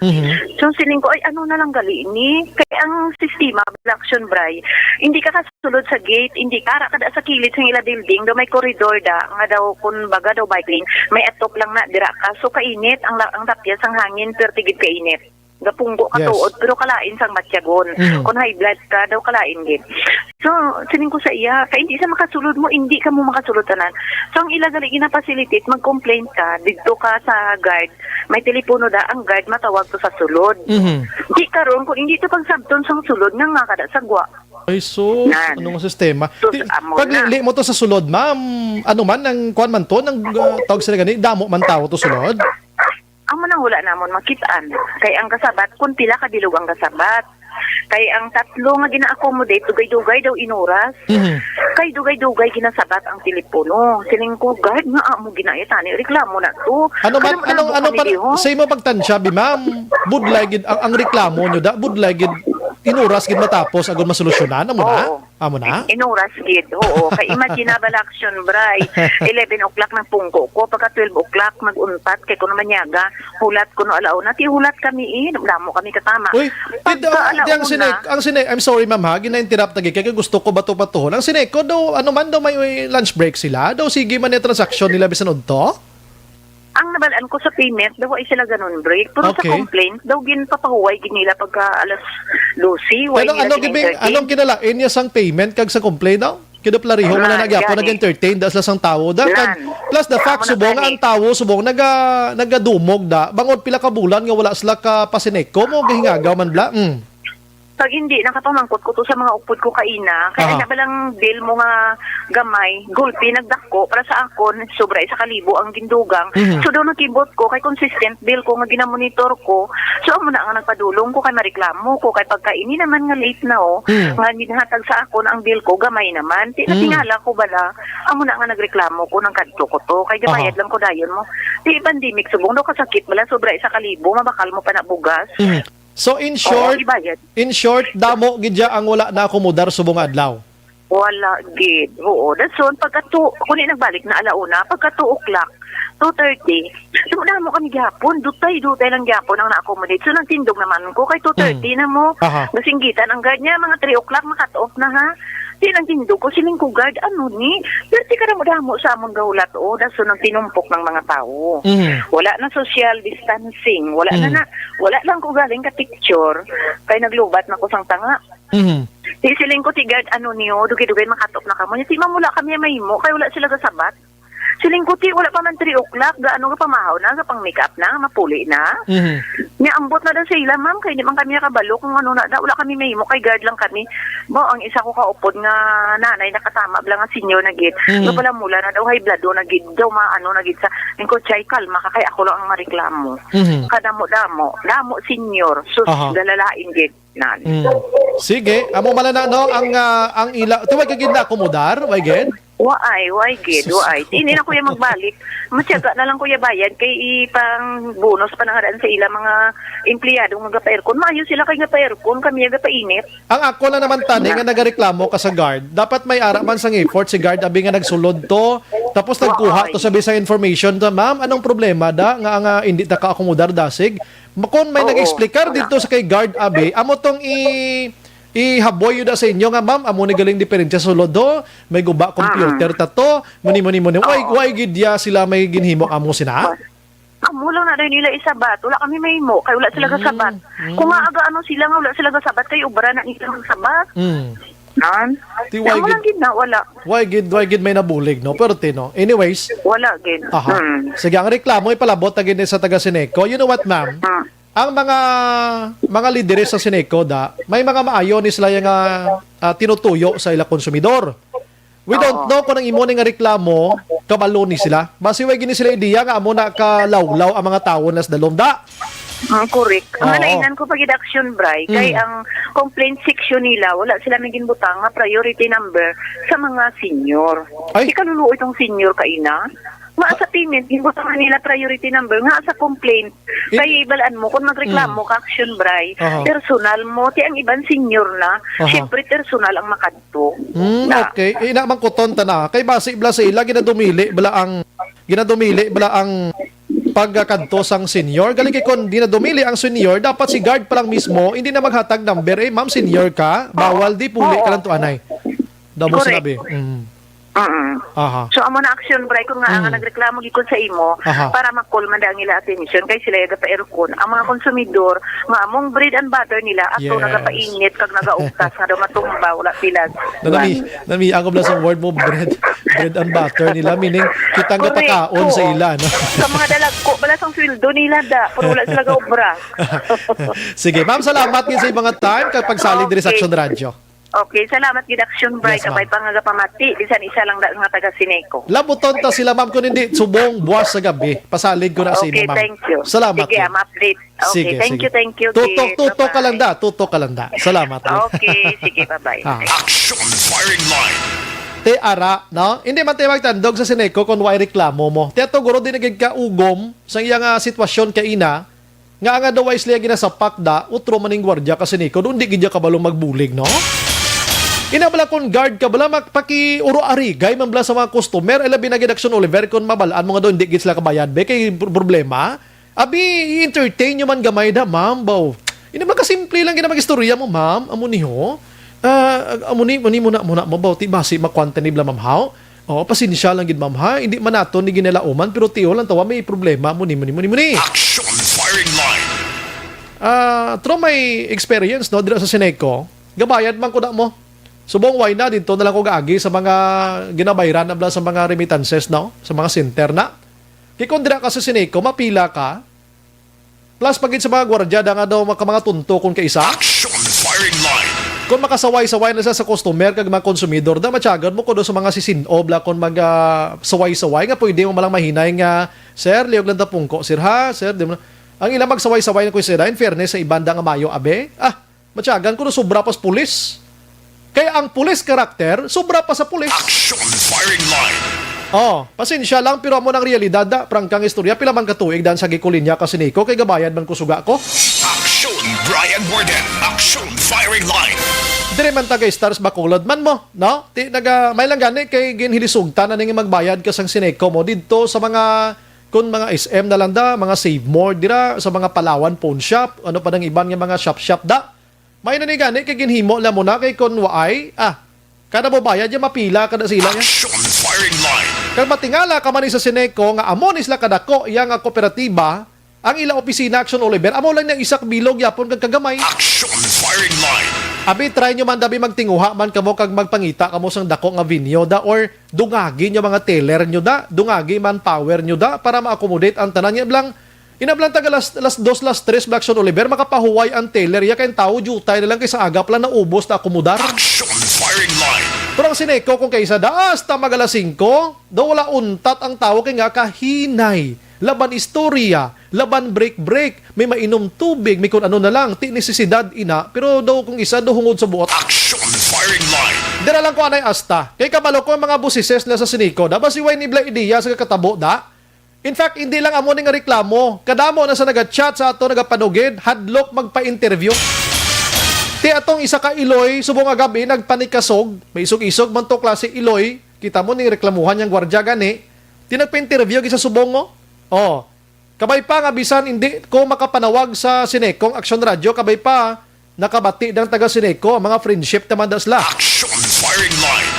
So siling ko ay ano na lang gali ni kay ang sistema action bray. Hindi ka kasulod sa gate, hindi ka kada sa kilid sa ila building, do may corridor da nga daw kun baga daw bike lane, may atop lang na dira ka. So kainit ang tapyas ang hangin perti gid kainit. Gapunggo ka tuod, pero kalain sang matyagon. Kung high blood ka, daw kalain din. So, sining ko sa iya, kaya hindi sa makasulod mo, hindi ka mo makasulod tanan. So, ang ilagali gina-facilitate, mag-complain ka, dito ka sa guard, may telepono da, ang guard matawag to sa sulod. Di karon kung hindi to pagsabton sang sulod, nga kada sa gwa. Ay, so, anong sistema? Pag li mo to sa sulod, ma'am, ano man, ang kuan man to, ng tawag sila gani, damo man tao to sulod? Ang manang wala namon makitaan. Kay ang kasabat, kung pila kabilog ang kasabat. Kay ang 3 nga gina-accommodate, dugay-dugay daw inuras. Kay dugay-dugay ginasabat ang telepono. Siling ko, guard nga mo ginaitani, reklamo na to. Ano man, sa imo pagtansya, ma'am, budlay gid ang reklamo nyo da, budlay gid inuras gid matapos agud masolusyonan amo na? Amo na? Inuras gid. Oo, kay imaginable action bray. 11 o'clock nang pungko ko, pagka 12 o'clock mag-untat kay kuno manyaga, hulat kuno alauna, ti hulat kami damo kami katama. Uy, ang sinek, I'm sorry ma'am ha, gina-interrupt tagi kay gusto ko bato-bato. Ang sinek ko daw ano man daw may lunch break sila, daw sige man yung transaction nila bisan udto. Ang nabalaan ko sa payment, daw ay sila ganun break. Pero sa complaint, daw ginpapahuway ginila pagka alas 12. Pero anong kinalain niya sang payment kag sa complaint daw? Kinuplariho mo na nagyapo nag-entertain das lang sang tao da. Plus the fact subong ang tao subong nagadumog da. Bangod pila ka bulan nga wala sila ka pasineko mo gahingagaw man bla. Pag hindi, nakapamangkot ko to sa mga upod ko kaina. Kaya na balang bill mo nga gamay, gulpi, nagdako, para sa akon, sobra 1,000 ang gindugang. So daw nakibot ko, kay consistent bill ko nga ginamonitor ko. So amo na nga nagpadulong ko, kay mareklamo ko, kay pagkaini naman nga late na nga nihatag sa akon ang bill ko, gamay naman. Natingala ko bala, amo na nga nagreklamo ko ng kadto ko to, kay gabayad lang ko dayon mo. Di pandemic, subong daw kasakit bala, sobra 1,000, mabakal mo pa na bugas. So in short, damo gidya ang wala na akomodar subong adlaw. Wala gid. Oo, that's all pagka kunin nagbalik na alauna, pagka 2 o'clock, 2:30. Sumuna mo kami gihapon, dutay lang gihapon ang na-accommodate. So nagtindog naman ko kay 2:30 na mo. Nasinggitan ang guard niya mga 3 o'clock makat off na ha. Di nang tindog ko siling ko guard ano ni? Di ka mo damo sa amon gawlat daso nang tinumpok ng mga tao. Wala na social distancing, wala lang ko galing ka picture kay naglubat na ko sang tanga. Di siling ko ti guard ano niyo, dugay-dugay makatop na kamo. Ti mamula kami mahimo kay wala sila gasabat. Siling ko ti wala pa man 3 o'clock, gaano ka pamahaw na, ka pang make up na, mapuli na. Niambot na daw sila, ma'am, kay di man kami nakabalo kung ano na, wala kami mahimo, kay guard lang kami. Bo, ang isa ko kaupod nga nanay, nakatama bala nga senior na gid. No pala mula na daw, high blood na gid, daw maano na gid sa, ko, chay, kalma ka, kay ako lang ang mareklamo. Kadamo, senior, sus, dalalain gid. Sige, amo malana no ang ila tuwag ka gid na akomodar, way gid. Why, gid, why. Hindi na kuya magbalik. Matyaga na lang kuya bayad kay ipang bonus pa na nga daan sa ila mga empleyado nga gapa-aircon. Maayo sila kay gapa-aircon, kami nga gapa-init. Ang ako lang naman tani nga nagareklamo ka sa guard, dapat may ara man sang effort si guard abi nga nagsulod to, tapos nagkuha to sabi sa information to, ma'am, anong problema da nga hindi ta ka-akomodar dasig? Makon may nag-explicar dito sa kay guard abi, amo tong ihaboy yun sa inyo nga, ma'am, amo ni galing diferensya sa lodo, may guba computer tato, muni. Why gidya sila may ginhimo amo sina? Amo lang na rin nila isabat. Wala kami may mo, kay wala sila gasabat. Kung maaga ano sila nga, wala sila gasabat, kay ubra na nila gasabat. Nan? Amo lang gid na, wala. Why gid may nabulig, no? Pero tino, anyways. Wala gid. Aha. Sige, ang reklamo ipalabot na gid sa taga Sineco. You know what, ma'am? Ang mga lideres sa Sineco may mga maayo ni sila yung tinutuyo sa ila konsumidor. We don't know kung ang imo nga reklamo kabalo ni sila. Basi way gini sila ideya nga amo na kalawlaw ang mga tawo nas dalom da. Correct. Ang nalainan ko pag action Bray, kay ang complaint section nila, wala sila may ginbutang nga priority number sa mga senior. Ikanulo itong senior kaina. Nga sa payment, ginbutang nila priority number nga sa complaint. Kaya ibalaan mo, kung magreklamo ka action Bray, personal mo, ti ang ibang senior na, syempre personal ang makadto. Okay. Inamang kuton ta na. Kay base bla sa ila ginadumili bala ang pagkakanto sang senior. Galing kay kung di na dumili ang senior, dapat si guard pa lang mismo, hindi na maghatag number, ma'am, senior ka, bawal di puli ka lang to anay. Damo sinabi. So amo na action Bray kung nga ang nagreklamo gikon sa imo para makolma man ang ila attention kay sila gapa-aircon ang mga konsumidor nga among bread and butter nila ato nagapainit kag nagaugtas nga daw matumba wala pilag. Nami ang bla sa word mo bread and butter nila, meaning kita nga pakaon sa ila, no? Sa mga dalagko bala sang sweldo nila pero wala sila gaobra. Sige, ma'am, salamat gid sa mga time kapag salid diri sa Action Radio. Okay, salamat gid action Bray kapay pangagapamati bisan isa lang nga taga Sineco. Labuton ta sila, ma'am, kun hindi subong buwas sa gabi. Pasalig ko na sa imo, ma'am. Okay, thank you. Salamat. Sige, update. Okay, sige, thank you. Tutok ka lang da. Salamat. Okay, sige, bye-bye. Action firing line. Te ara, no? Hindi man tayo magtandog sa Sineco kung why reklamo mo. Te ato guro din nagig ka ugom sa iyang sitwasyon kay ina nga daw sila ginasapak da utro maning gwardiya ka Sineco doon di gidya kabalo magbulig, no? Inabala kung guard ka bala magpaki uro-ari gay man bala sa mga customer elabi na gid-action Oliver kung mabalaan mo nga doon di gid sila kabayad be kay problema abi i-entertain nyo man gamay da, ma'am, baw. Inabala ka simple lang ginamag istorya mo, ma'am, amo niho. Muna mo baw ti basi makwantanib la, ma'am, haw. Pasensya lang gid, ma'am, ha. Hindi man nato ni ginalauman pero tiyo lang tawa may problema muni. Action firing line. Through my experience no dira sa Sineco, gabayad man ko na mo. Subong why na dito na lang ko gaagi sa mga ginabayran na sa mga remittances, no? Sa mga center na. Kaya kung dira ka sa Sineco, mapila ka. Plus pagit sa mga gwardya nga daw mga tunto kung kaisa. Action firing line. Kung makasaway-saway na sa customer kag mga konsumidor, da matyagan mo ko do sa mga sisinob la kung mag saway-saway nga pwede mo malang mahinay nga, sir, liog lang tapong ko, sir, ha, sir, di mo na. Ang ilang magsaway-saway na ko sila, in fairness sa ibanda nga mayo, abe, matyagan ko do sobra pas pulis. Kaya ang pulis karakter, sobra pa sa pulis. Action firing line. Pasensya lang, pero amo ng realidad da, prangkang istorya, pila man katuig dan sa gikulinya ka Sineco, kay gabayad man ko suga ko. Action Brian Borden. Action firing line. Dire man taga stars bakulod man mo, no? May lang gani kay ginhilisugtan na nang magbayad ka sang Sineco mo dito sa mga kun mga SM na lang da, mga Save More dira sa mga Palawan phone shop, ano pa nang iban nga mga shop da. May na ni gani kay ginhimo la mo na kay kun waay, kada mo bayad ya mapila kada sila ya. Action firing line. Kag matingala ka man sa Sineco nga amo ni sila kadako iya nga kooperatiba, ang ila opisina Action Oliver, amo lang ng isak bilog yapon kag kagamay. Action firing line. Abi try nyo man dabi magtinguha man kamo kag magpangita kamo sang dako nga vinyo da or dungagi nyo mga teller nyo da, dungagi man power nyo da para ma-accommodate ang tanan niya blang. Inablang taga las 2, las 3 Action Oliver, makapahuway ang teller ya kayong tao, jutay na lang kaysa agap lang na ubos na akomodar. Action firing line. Pero ang Sineco kung kaysa da, hasta mag-alas 5, daw wala untat ang tao kay nga kahinay. laban istorya, laban break, may mainom tubig, may kung ano na lang, ti nesisidad ina, pero daw kung isa daw hungod sa buot. Action firing line. Dira lang ko anay asta. Kay kabalo ko ang mga busises na sa Sinico, da ba si Wayne Ibla ideya sa kakatabo da? In fact, hindi lang amo ning reklamo. Kadamo na sa naga-chat sa ato nagapanugid, hadlok magpa-interview. Ti atong isa ka Iloy, subong nga gabi nagpanikasog, may isog-isog man to klase Iloy, kita mo ning reklamuhan yang gwardiya gani. Ti nagpa-interview gisa subong mo. Oh. Kabay pa nga bisan hindi ko makapanawag sa Sinekong Action Radio, kabay pa nakabati ng taga Sineco, mga friendship naman das la. Action firing line.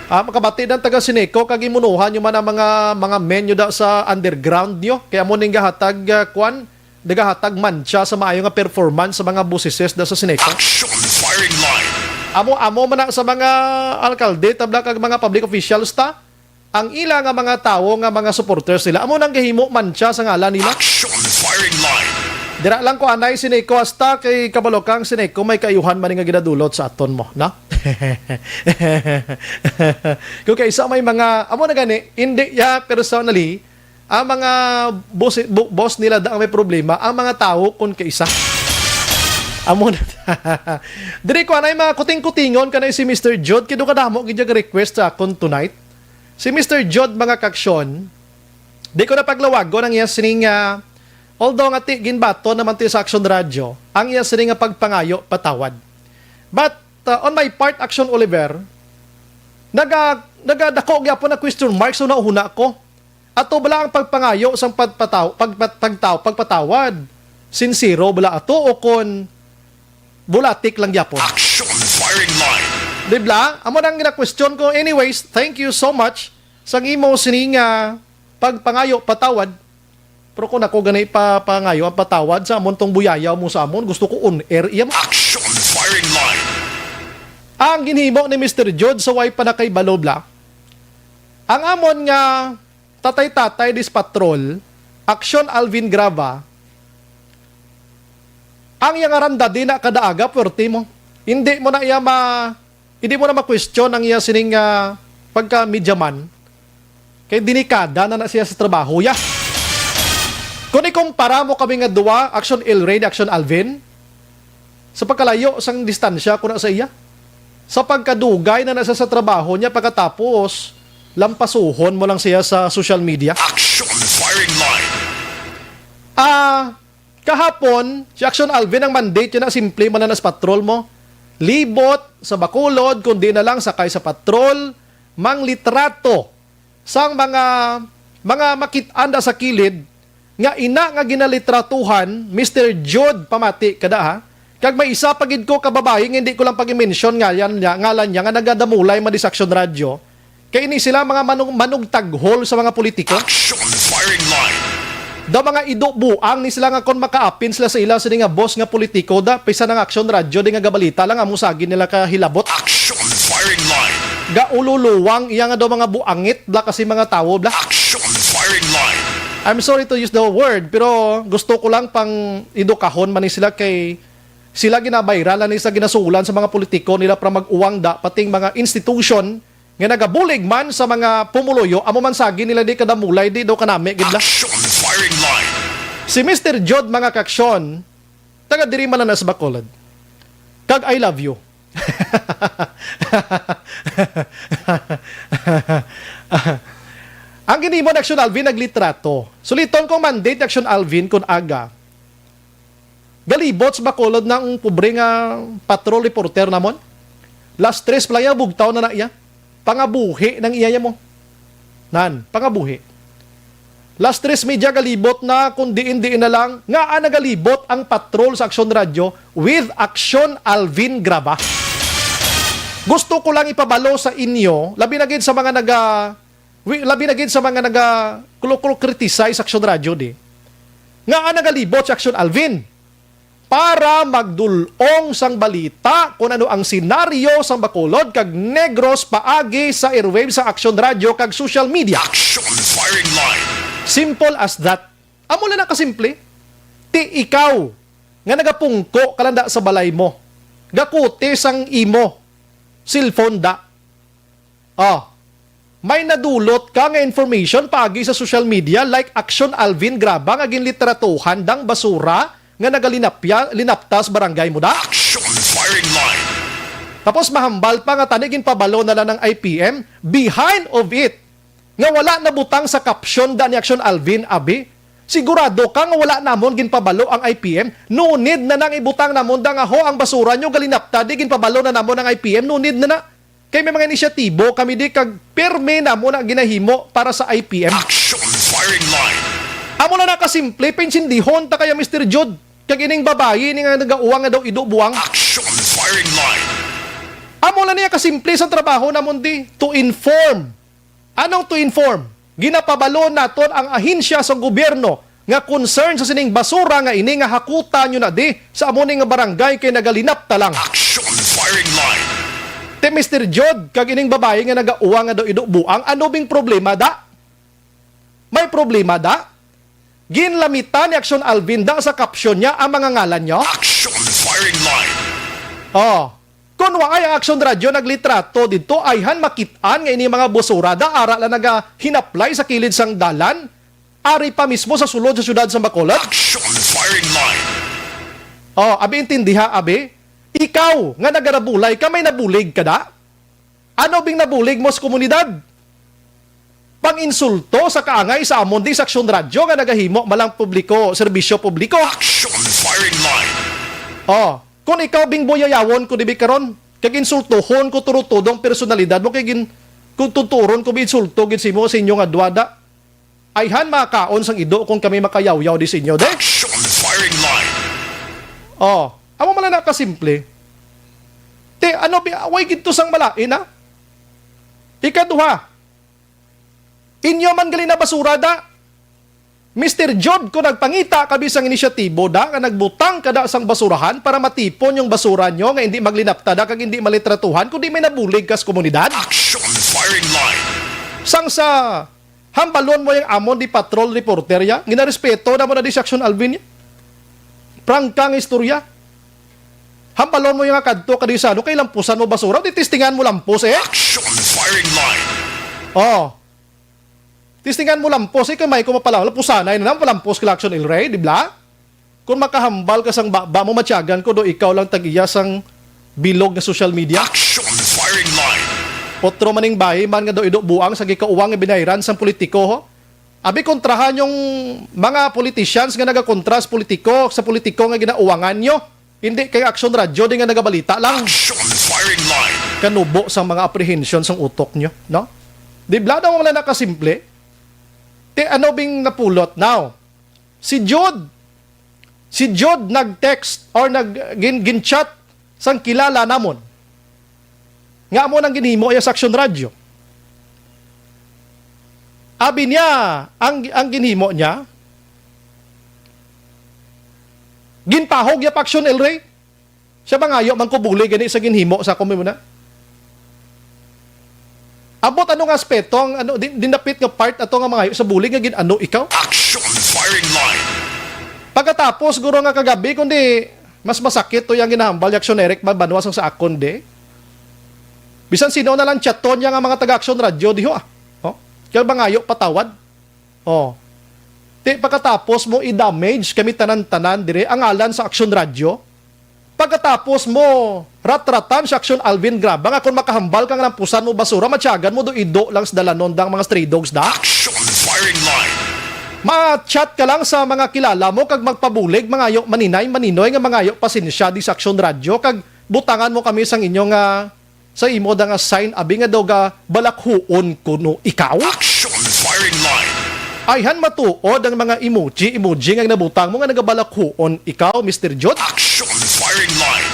Makabati ng taga Sineco kagimunuhan yung mga menu da sa underground nyo. Kaya mo ning gahatag nagahatag mancha sa maayo nga performance sa mga busises da sa Sineco. Action firing line. Amo man na sa mga alkalde tabla kag mga public officials ta. Ang ila nga mga tao nga mga supporters nila amo nang gahimo mancha sa ngalan nila. Action firing line. Dira lang ko anay Sineco hasta kay kabalokang Sineco may kayuhan man nga ginadulot sa aton mo, na? Kung kaysa may mga amo na gani, hindi ya personally ang mga boss nila da may problema, ang mga tao kun kaysa. Amo na. Diri ko anay mga kuting-kutingon kanay si Mr. Jod kido kadamo gid request sa akon tonight. Si Mr. Jod mga kaksyon, di ko na paglawago ng iya sining although nga ti ginbato naman ti sa Action Radio, ang iya sining nga pagpangayo patawad. But on my part, Action Oliver, nagadako gyapon na question mark so nauhuna ko. Ato bala ang pagpangayo sang pagpatawad. Sincero bala ato o kon bulatik lang gyapon. Action firing line. Dibla, amo nang gina-question ko. Anyways, thank you so much sa imo sining pagpangayo patawad. Pero kung ako ganay pangayo ang patawad sa amon tong buyayaw mo sa amon, gusto ko on air iya mo. Action firing line. Ang ginhimo ni Mr. Jod sa way pa na kay Balobla, ang amon nga tatay-tatay dis patrol, Action Alvin Grava, ang iyang aranda di na kadaaga, pwerte mo. Hindi mo na ma-question ang iya sining pagka-medyaman. Kaya dinikada na siya sa trabaho, ya. Kung ikumpara mo kami nga duwa, Action El Rey, Action Alvin, sa pagkalayo sang distansya ko na sa iya, sa pagkadugay na nasa sa trabaho niya pagkatapos lampasuhon mo lang siya sa social media. Action firing line. Kahapon, si Action Alvin ang mandate yun na simple mananas patrol mo. Libot sa Bacolod, kundi na lang sakay sa patrol, manglitrato sang mga makitanda sa kilid nga ina nga ginalitratuhan Mr. Jod pamati kada ha. Kag may isa pagid ko kababae hindi ko lang pag-mention ngalan niya nga nagadamulay man sa Action Radio. Kay ini sila mga manugtaghol sa mga politiko. Action firing line. Da mga idubuang ni sila nga kon makaapin sila sa ila sa nga boss nga politiko da pisa ng Action Radio di nga gabalita lang amo sagin nila ka hilabot. Action firing line. Gaululuwang iya nga daw mga buangit bla kasi mga tawo bla. Action firing line. I'm sorry to use the word pero gusto ko lang pang edukahon man ni sila kay sila ginabayralan ni sa ginasulan sa mga politiko nila para mag-uwang da pating mga institution nga nagabulig man sa mga pumuluyo amo man sagin nila di kadamulay di daw kanami gid la. Action firing line. Si Mr. Jod mga kaksyon taga diri man na sa Bacolod. Kag I love you. Ang ginimo ng Action Alvin naglitrato. Suliton kong mandate Action Alvin kun aga. Galibot sa Bacolod ng pobre nga patrol reporter namon. Last 3 playa bugtaw na iya. Pangabuhi ng iyaya mo. Pangabuhi. Last 3 media galibot na kung diin-diin na lang nga nagalibot ang patrol sa Action Radio with Action Alvin Grava. Gusto ko lang ipabalo sa inyo, labi na gid sa mga criticize Action Radio di. Nga nagalibot sa Action Alvin para magdulong sang balita kung ano ang senaryo sang Bacolod kag Negros paagi sa airwaves sa Action Radio kag social media. Action firing line. Simple as that. Amo lang nakasimple. Ti ikaw nga nagapungko kalanda sa balay mo. Gakuti sang imo cellphone da. may nadulot ka nga information paagi sa social media like Action Alvin Graba nga ginliteratuhan dang basura nga nagalinaptas barangay mo da. Action firing line. Tapos mahambal pa nga tanigin pabalo na lang ng IPM behind of it nga wala na butang sa caption da ni Action Alvin abi. Sigurado ka nga wala namon ginpabalo ang IPM. No need na nang ibutang namon da nga ho ang basura nyo galinapta di ginpabalo na namon ang IPM. No need na na. Kay may mga inisyatibo kami di kag perme namon ang ginahimo para sa IPM. Action firing line. Amo na nakasimple pensindihon ta kaya Mr. Jod. Kag ining babayi ni nga nagauwang nga daw ido buwang. Action firing line. Amo na niya kasimple sa trabaho namon di to inform. Anong to inform? Ginapabalo naton ang ahinsya sa gobyerno nga concern sa sining basura nga ini nga hakuta nyo na di sa amo nga barangay kay nagalinap ta lang. Action firing line. Te Mr. Jod, kag ining babae nga nagauwang nga daw ido buang, ano bing problema da? May problema da? Ginlamitan ni Action Alvin da sa caption niya ang mga ngalan nyo? Action firing line. Oh, kung waay ang Action Radio naglitrato dito ayhan makitaan nga ini mga basura da ara la naga hinaplay sa kilid sang dalan ari pa mismo sa sulod sa syudad sa Bacolod. Action firing line. Oh, abi intindiha abi. Ikaw nga nagarabulay ka may nabulig ka da? Ano bing nabulig mo sa komunidad? Pang-insulto sa kaangay sa amon di sa Action Radio nga nagahimo malang publiko, serbisyo publiko. Action firing line. Oh, kung ikaw bing boyayawon ko dibi karon, kag insultohon ko turutudong personalidad mo kay kung tuturon ko insulto gid simo sa inyo nga duwada. Ayhan makaon sang ido kung kami makayawyaw di sa inyo de. Action firing line. Oh, amo man na kasimple. Te ano bi away gidto sang malain ha? Ikaduha. Inyo man gali na basura da. Mr. Jod ko nagpangita kabisang inisyatibo da nga nagbutang kada sang basurahan para matipon yung basura nyo nga hindi maglinapta da kag hindi malitratuhan kundi may nabulig kas komunidad. Action firing line. Sang sa hambalon mo yung amon di patrol reporter ya, ginarespeto na mo na di si Action Alvin ya. Prangkang istorya. Hambalon mo yung akadto kadi sa ano kay lampusan mo basura, di testingan mo lampos eh. Action firing line. Oh. Tistingan mo lampos, kung may kumapalang, lapusanay na naman palampos kila Action El Rey, di ba? Kung makahambal ka sang baba mo matyagan ko, do ikaw lang tagiya sang bilog na social media. Action firing line. Otro maning bahay, man nga do ido buang sa gikauwang nga binayran sang politiko, ho? Abi kontrahan yung mga politicians nga nagakontras politiko sa politiko nga ginauwangan nyo. Hindi kay Action Radio, di nga nagabalita lang. Action firing line. Kanubo sa mga apprehension sang utok nyo, no? Di ba na wala nakasimple? Te ano bing napulot now? Si Jod nag-text or gin-chat sang kilala namon. Nga mo nang ginhimo ay sa Action Radio. Abi niya, ang ginhimo niya, ginpahog ya pa Action El Rey. Siya ba ngayo man kubuli gani sa ginhimo sa kumi mo na? Abot anong aspeto ang ano dinapit nga part ato nga mga sa bulig nga ginano ikaw? Action firing line. Pagkatapos guro nga kagabi kundi mas masakit to yang ginahambal ni Action Eric mabanwas ang sa akon de. Bisan sino na lang chaton yang mga taga Action Radio diho ah. Oh, kaya ba ngayo patawad? Oh. Te pagkatapos mo i-damage kami tanan-tanan dire ang ngalan sa Action Radio. Pagkatapos mo ratratan sa Action Alvin Graba nga kung makahambal kang lampusan mo basura, matsyagan mo do ido lang sa dalanon dang mga stray dogs da. Action firing line. Ma-chat ka lang sa mga kilala mo kag magpabulig mangayo maninoy nga mangayo pasensya di sa Action Radio kag butangan mo kami sang inyo nga sa imo da nga sign abi nga daw ga balakhuon kuno ikaw. Action firing line. Ayhan matuod ang mga emoji nga nabutang mo nga nagabalakhuon ikaw Mr. Jod. Action firing line.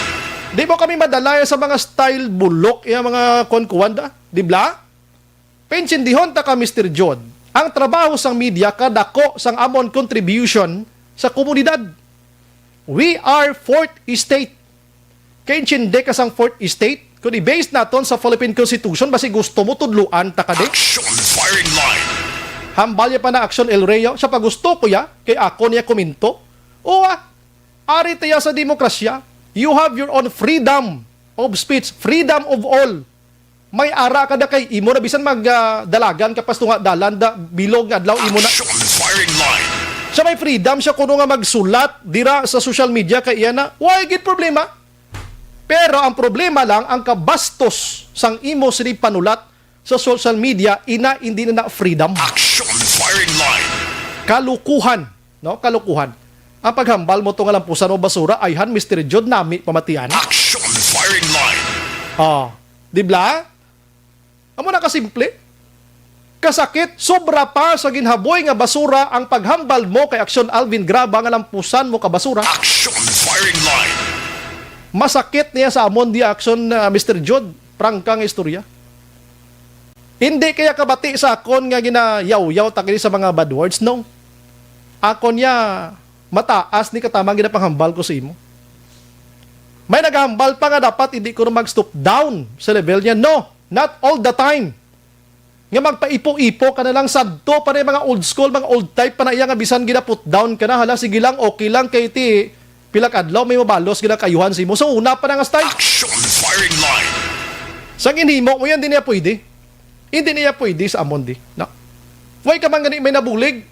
Di mo kami madalaya sa mga style bulok yung mga konkuwanda, di ba? Pensindihon ta ka Mr. Jod. Ang trabaho sang media kadako sang amon contribution sa komunidad. We are fourth estate. Kaya insinde ka sang fourth estate, kung i-base naton sa Philippine Constitution, basi gusto mo tudluan ta ka di? Action firing line. Hambal niya pa na Action El Rey, siya pa gusto ko ya, kay ako niya kuminto. O ari tayo sa demokrasya, you have your own freedom of speech, freedom of all. may ara ka da kay imo na bisan magdalagan ka pas tunga dalan da bilog nga adlaw imo na. Action firing line. Siya may freedom siya kuno nga magsulat dira sa social media kay iya na. Why gid problema? Pero ang problema lang ang kabastos sang imo sini panulat sa social media hindi na freedom. Action firing line. Kalukuhan, no? Kalukuhan. Ang paghambal mo to nga lampusan o basura ayhan Mr. Jod nami pamatian. Action firing line. Di ba? Amo na kasimple. Kasakit, sobra pa sa ginhaboy nga basura ang paghambal mo kay Action Alvin Graba nga lampusan mo ka basura. Action firing line. Masakit niya sa amon di Action Mr. Jod. Prangkang istorya. Hindi kaya kabati sa akon nga ginayaw-yaw takili sa mga bad words, no? Akon niya mataas ni katamang ginapanghambal ko sa imo. May naghambal pa nga dapat hindi ko na mag-stop down sa level niya. No, not all the time. Nga magpaipo-ipo ka na lang sadto pa rin mga old school, mga old type pa na iya nga bisan ginaput down ka na. Hala, sige lang, okay lang kay ti pilak adlaw may mabalos ginakayuhan si mo. So una pa na nga style. Action firing line. Sa ginhimo mo yan, hindi niya pwede. Hindi niya pwede sa amon di. No? Why ka man gani may nabulig?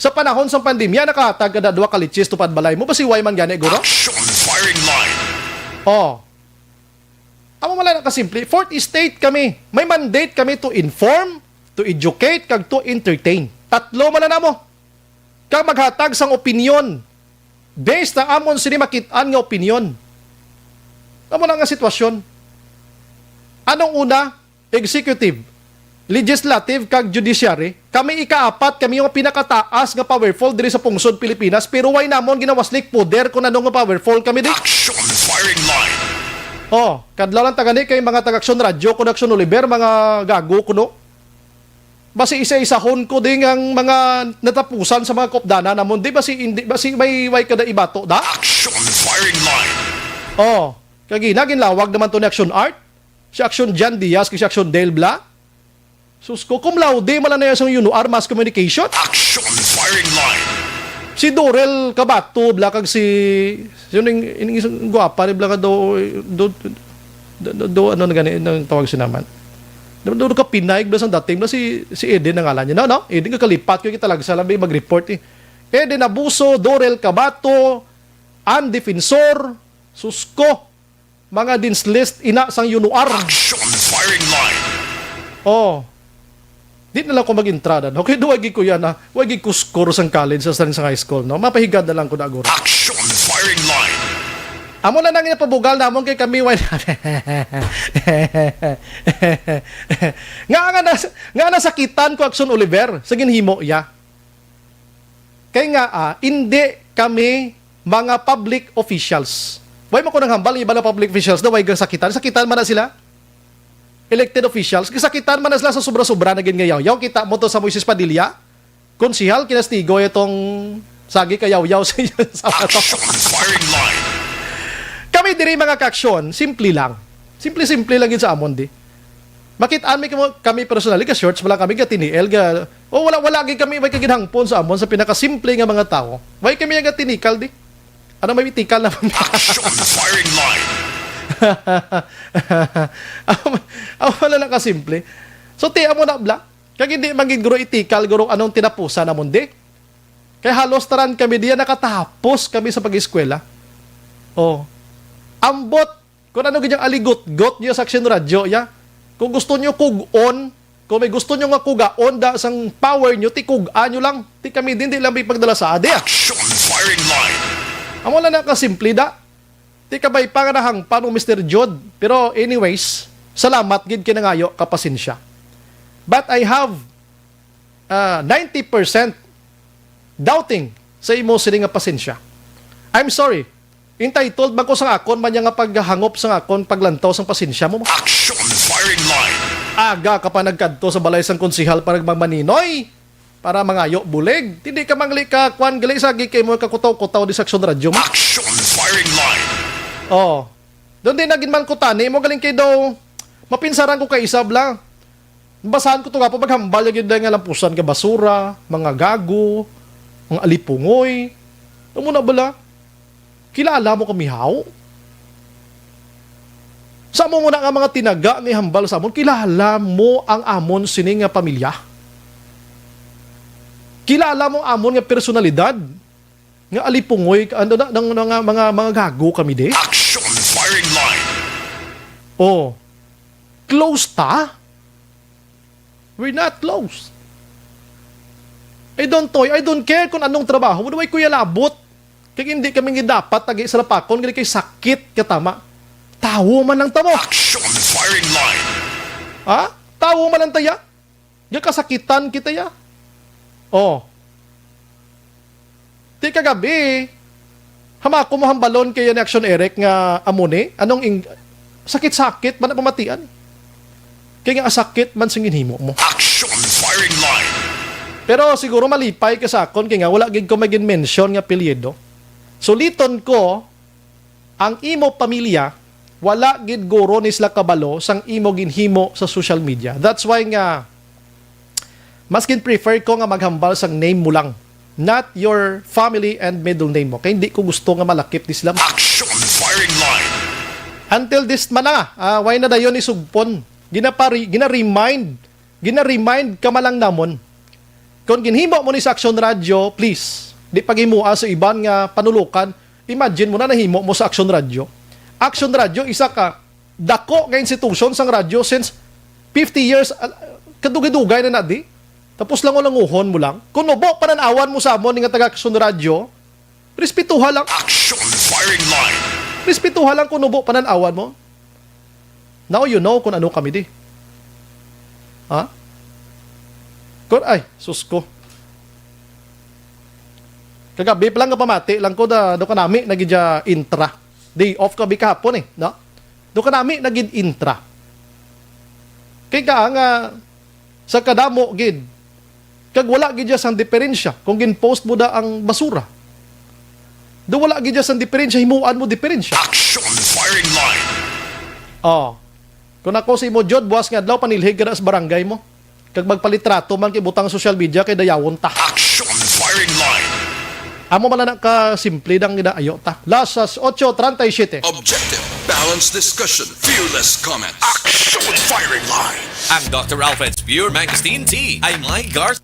Sa panahon sa pandemya, nakahatag ka na 2 kalitsis tupad balay mo. Basi why man gani, guro? Action firing line. Amo wala na kasimple. Fourth estate kami. May mandate kami to inform, to educate, kag to entertain. Tatlo man na mo. Kag maghatag sang opinion. Based na amon sini makitaan nga opinion. Amo na nga sitwasyon. Anong una? Executive, legislative, kag judiciary. Kami ika-4, kami yung pinakataas nga powerful diri sa pungsod Pilipinas. Pero why namon ginawaslik poder kung anong nga powerful kami di? Action firing line. Kadlaw lang tagani kay mga taga-Action Radio, kung Action Oliver, mga gago kuno. Basi isa-isahon ko din ang mga natapusan sa mga kopdana namon di basi may kada ibato da. Action firing line. Kagina ginlawag naman to ni Action Art. Si Action Jan Diaz, si Action Dale Bla. Susko, cum laude, mala na yung UNOR Mass Communication. Action firing line. Si Dorel Kabato, bla kag si... Yun yung isang guwapa, bla ka ano na gani, ang tawag sinaman. Doon ka pinayag, bla sang dating, bla si Eden ang ngalan niya. No? Eden ka kalipat, yung kita lang sa labi, mag-report eh. Eden Abuso, Dorel Kabato, Ann Defensor, Susko, mga dinslist, ina sang UNOR. Action firing line. Di na lang ko mag-entrada. Okay, duwagi ko yan, ha? Wagi ko score sa college sa high school, no? Mapahigad na lang ko na aguro. Action firing line. Amo na nang inapabugal namon kay kami nga nasakitan ko Action Oliver sa ginhimo ya. Kay nga hindi kami mga public officials. Why mo ko nang hambal iba na public officials na why sakitan? Sakitan man na sila. Elected officials, kasakitan man na sila sa sobra-sobra na gingayaw. Yaw kita mo to sa Moises Padilla. Konsihal kinastigo itong sagi kayaw-yaw sa Action firing line. Kami diri mga kaaksyon, simple lang. Simple lang yun sa amon di. Makitaan kami personally ka shorts, wala kami ka tiniel ga. Wala gid kami may kaginhangpon sa amon sa pinakasimple nga mga tao. Why kami nga tinikal di? Ano may tikal na Action firing line. Wala lang kasimple. So tiya mo na bla. Kag hindi maging guro itikal guro anong tinapusan namon di. Kaya halos taran kami diya nakatapos kami sa pag-eskwela. Ambot kung ano ganyang aligot-got niyo sa Action Radio ya. Kung gusto niyo kug-on, kung may gusto niyo nga kugaon da sang power niyo, ti kug-an niyo lang. Ti kami din di lang pagdala sa ade. Action firing line. Amo lang na kasimple da. Ti kabay pa nga nahangpan mo Mr. Jod. Pero anyways, salamat gid kinangayo kapasensya. But I have 90% doubting sa imo sini nga pasensya. I'm sorry. Entitled ba ko sa akon man nga paghangop sa akon paglantaw sang pasensya mo? Action firing line. Aga ka pa nagkadto sa balay sang konsihal para magmaninoy para mangayo bulig. Hindi ka mangli ka kwan gali sa kay mo kakutaw-kutaw di sa Action Radio mo. Action firing line. Doon din naging man ko tani mo galing kay daw mapinsaran ko kay isab lang. Basahan ko to nga po maghambal yung nga lampusan ka basura, mga gago, mga alipungoy. Ano mo na bala? Kilala mo kami how? Sa mo muna nga mga tinaga ni hambal sa amon, kilala mo ang amon sini nga pamilya. Kilala mo ang amon nga personalidad. Nga alipungoy, ano na, ng mga gago kami de. Action firing line. Oh, close ta? We're not close. I don't care kung anong trabaho mo. Duway kuya labot. Kaya hindi kami dapat tagi sa lapakon. Kaya kay sakit katama. Tawo man lang tamo. Action firing line. Ha? Tawo man lang taya. Yung kasakitan kita ya. Oh. Di kagabi. Hamako mo hambalon kaya ni Action Eric nga amone. Sakit-sakit man na pamatian. Kaya nga asakit man singin himo mo. Action firing line. Pero siguro malipay ka sa akon kaya nga wala gid ko magin mention nga apelyido. Suliton ko ang imo pamilya wala gid guro ni sila kabalo sang imo ginhimo sa social media. That's why nga maskin prefer ko nga maghambal sang name mo lang, not your family and middle name mo. Kaya hindi ko gusto nga malakip di sila. Action firing line. Until this man na, why na dayon ni sugpon. Gina-remind ka malang namon. Kung ginhimo mo ni sa Action Radio, please, di paghimuha sa iban nga panulukan, imagine mo na nahimo mo sa Action Radio. Action Radio, isa ka dako nga institution sang radio since 50 years, kadugay-dugay na di. Tapos languhon mo lang. Kung nubo, pananawan mo sa amon nga taga-Action Radio, respetuha lang. Action firing line. Respetuha lang kung nubo, pananawan mo. Now you know kung ano kami di. Ha? Ay, sus ko. Kagabi pa lang nga pamati, lang ko do kanami nagidya intra. Day off ka kahapon no? Do kanami nagid intra. Kay ka nga sa kadamo gid. Kag wala gid sang diferensya kung gin-post mo da ang basura. Do wala gid sang diferensya, himuan mo diferensya. Action firing line. Oh. Kung ako si mo Jod, buwas nga adlaw panilhig ka na sa barangay mo. Kag magpalitrato man kay butang social media kay dayawon ta. Action firing line. Amo man na ka simple dang ginaayo ta. Lasas 8:37. Objective, balanced discussion, fearless comments. Action firing line. Ang Dr. Alfred's Pure Mangosteen Tea ay may Garth.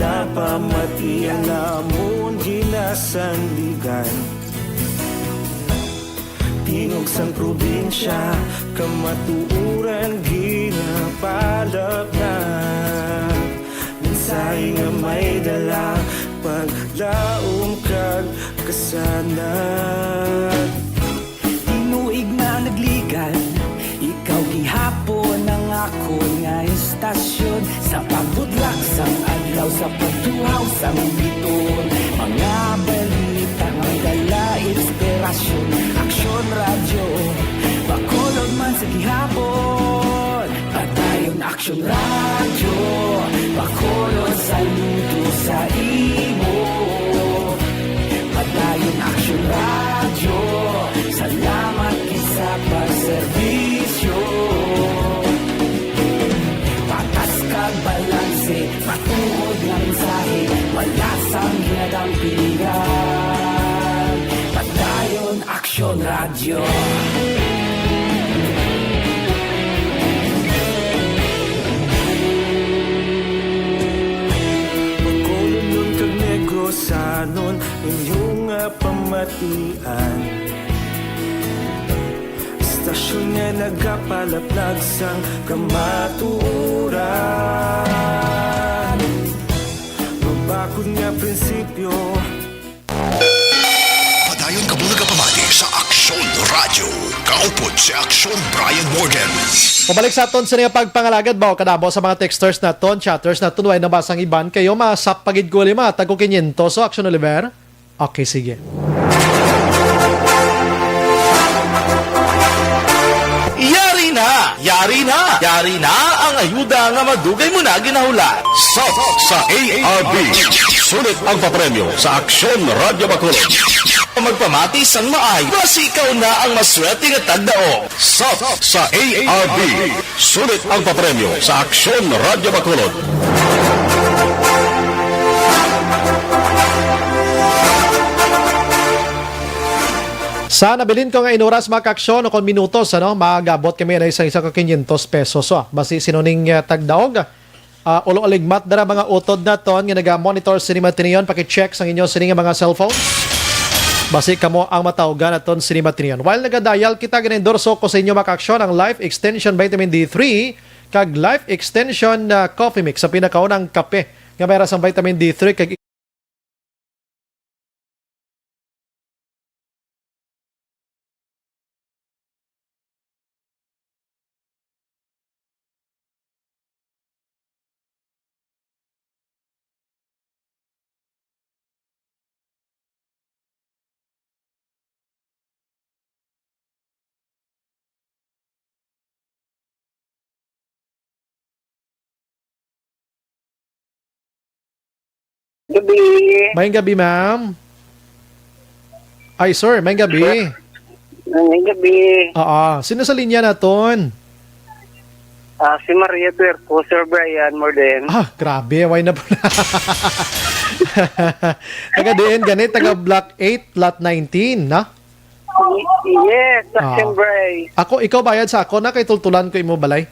Napamati ang amon ginasandigan. Tingog sang probinsya, kamatuuran ginapalap na. Minsay nga may dala, paglaom kag kasanat. Tinuig na nagligan, ikaw gihapon ang ako nga estasyon. Sa pagbudlak sang adlaw, sa pagtuhaw sang biton. Mga balita nga dala inspirasyon. Aksyon radyo, bakulog man sa gihapon. Patayon aksyon radyo, bakulog sa luto sa imo. Patayon aksyon radyo, salamat isa pagserbisyo. Patas kag balanse, patuod ng mensahe, wala sang ginadampingan. Patayon aksyon radyo. Pagkulunod kag negosanon, inyong pamatian. Istasyon nga nagapalaplag sang kamatuuran. Mabakod nga prinsipyo. Padayon kabulaga pamati sa Aksyon Radio. Kaupod si Aksyon Brian Morgan. Pabalik sa aton sa niya pagpangalagad ba o kadabo sa mga texters na ton, chatters na ton, way nabasang iban kayo, masap pagid ko lima, tago 500 so Aksyon Oliver. Okay, sige. Yari na! Yari na! Yari na ang ayuda nga madugay mo na ginahula. Sa ARB. Sulit ang papremyo sa Aksyon Radio Bacolod. Magpamati sang maay, basi ikaw na ang maswerte nga tagdao. Sa ARB. Sulit ang papremyo sa Aksyon Radio Bacolod. Sa nabilin ko nga inuras makaksyon o kon minutos, ano, magabot kami na isang 500 pesos. So, basi sinuning tagdaog. Ulo-aligmat dara mga utod na ton nga naga-monitor sinima tiniyon, paki-check sang inyo sining mga cellphone. Basi kamo ang matawgan aton sinima tiniyon. While nagadial kita ganendorso ko sa inyo makaksyon ang Life Extension Vitamin D3 kag Life Extension Coffee Mix sa pinakaunang kape nga mayroon sang vitamin D3 kag gabi. Mayang gabi, ma'am. Ay, sir, mayang gabi. Mayang gabi. Oo. Sino sa linya naton? Si Maria Duerpo, Sir Brian Morden. Grabe. Why na po na? Taga diin, ganit. Taga Block 8, Lot 19, na? Yes, Action Bray. Ikaw bayad sa ako na kay tultulan ko imo balay.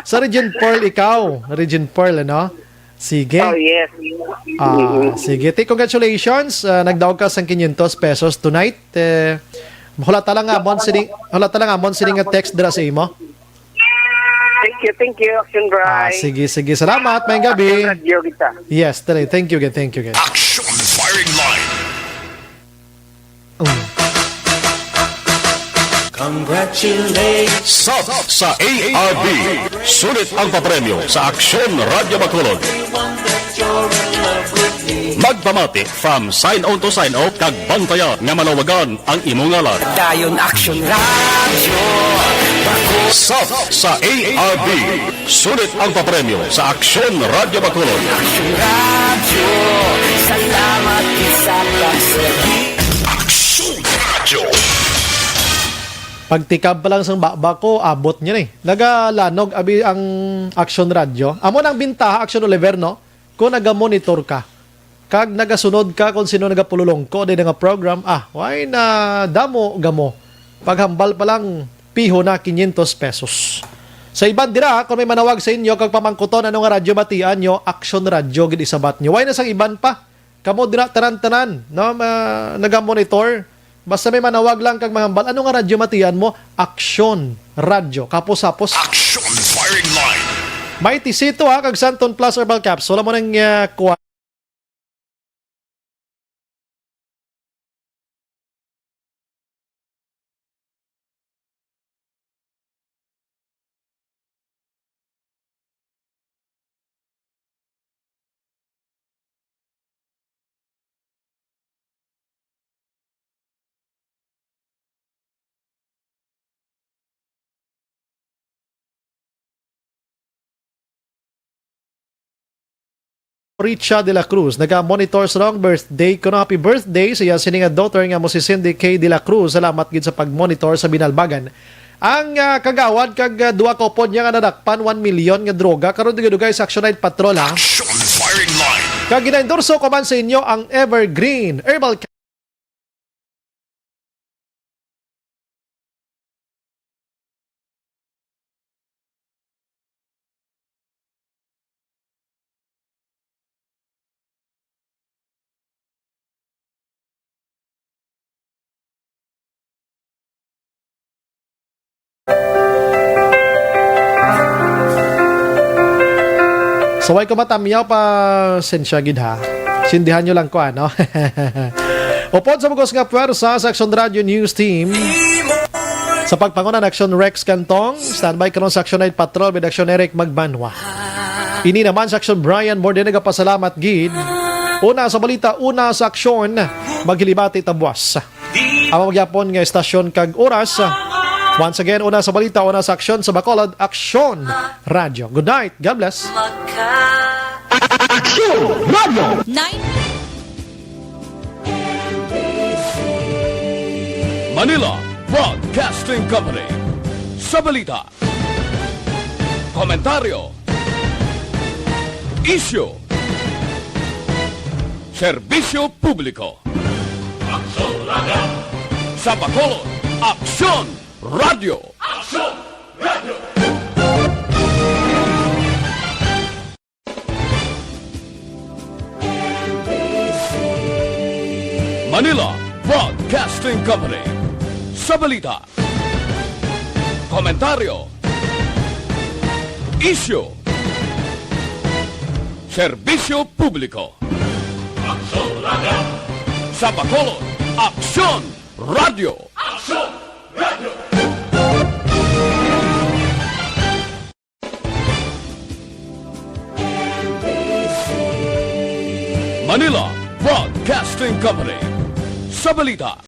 Sa Region Pearl, ikaw. Region Pearl, ano? Sige. Oh, yes. Sige. Congratulations. Nagdaog ka sang 500 pesos tonight. Hulata lang amon sining nga text dira sa imo. Thank you, Action Bray. Sige. Salamat. Mayang gabi. Radio kita. Yes, thank you again. Action Firing Line. Congratulations. Sa ARB. Sulit ang papremyo sa Aksyon Radio Bacolod. Magpamati from sign on to sign off kag bantayan nga manawagan ang imong ngalan. Dayon Action Radio. Sa ARB. Sulit ang papremyo sa Aksyon Radio Bacolod. Action Radio. Salamat isa pagserbisyo. Aksyon Radio. Pagtikab pa lang sang baba ko, abot niya eh. Nagalanog abi ang Action Radio. Amo nang bintaha Action Oliver, no? Kung naga-monitor ka, kag nagasunod ka kung sino nagapululong ko din nga program, why na damo gamo. Paghambal pa lang, piho na 500 pesos. Sa iban dira, kung may manawag sa inyo, kag pamangkuton, ano nga radyo batian nyo, Action Radio, gid isabat nyo. Why na sang iban pa? Kamo dira, tanan-tanan, no? Nagamonitor. Basta may manawag lang kag mahambal, ano nga radyo batian mo? Action Radio. Kapos-sapos. Action Firing Line. May tisito ha, kag Santon Plus Herbal Capsule. Wala mo nang kuha. Richa de la Cruz, naga-monitor sa long birthday. Kuno happy birthday sa iya sininga daughter nga mo si Cindy K. de la Cruz. Salamat gid sa pag-monitor sa binalbagan. Ang kagawad kag duwa ka upod niya nga nadakpan 1 million nga droga karon dugay sa Action Night Patrol ha. Action Firing Line. Kag gina-endorso ko man sa inyo ang Evergreen Herbal So, way ko matamyaw pa sensya gid ha. Sindihan nyo lang ko ano. Upod sa bugos nga puwersa sa Action Radio News Team. Sa pagpangunan Action Rex Cantong, standby karon sa Action Night Patrol with Action Eric Magbanwa. Ini naman sa Action Brian more din nagapasalamat gid. Una sa balita, una sa aksyon, maghilibati tabuas. Ang magyapon nga estasyon kag oras. Once again, una sa balita, una sa aksyon sa Bacolod, Action Radio. Good night. God bless. Action Radio 9 Manila Broadcasting Company. Sa balita, komentaryo, isyu, serbisyo publiko. Action Radio. Sa Bacolod, Action Radio. Action Radio. Manila Broadcasting Company. Sa balita, komentaryo, isyu, serbisyo publiko. Action Radio. Sa Bacolod, Action Radio. Action Radio. Manila Broadcasting Company. Sa balita,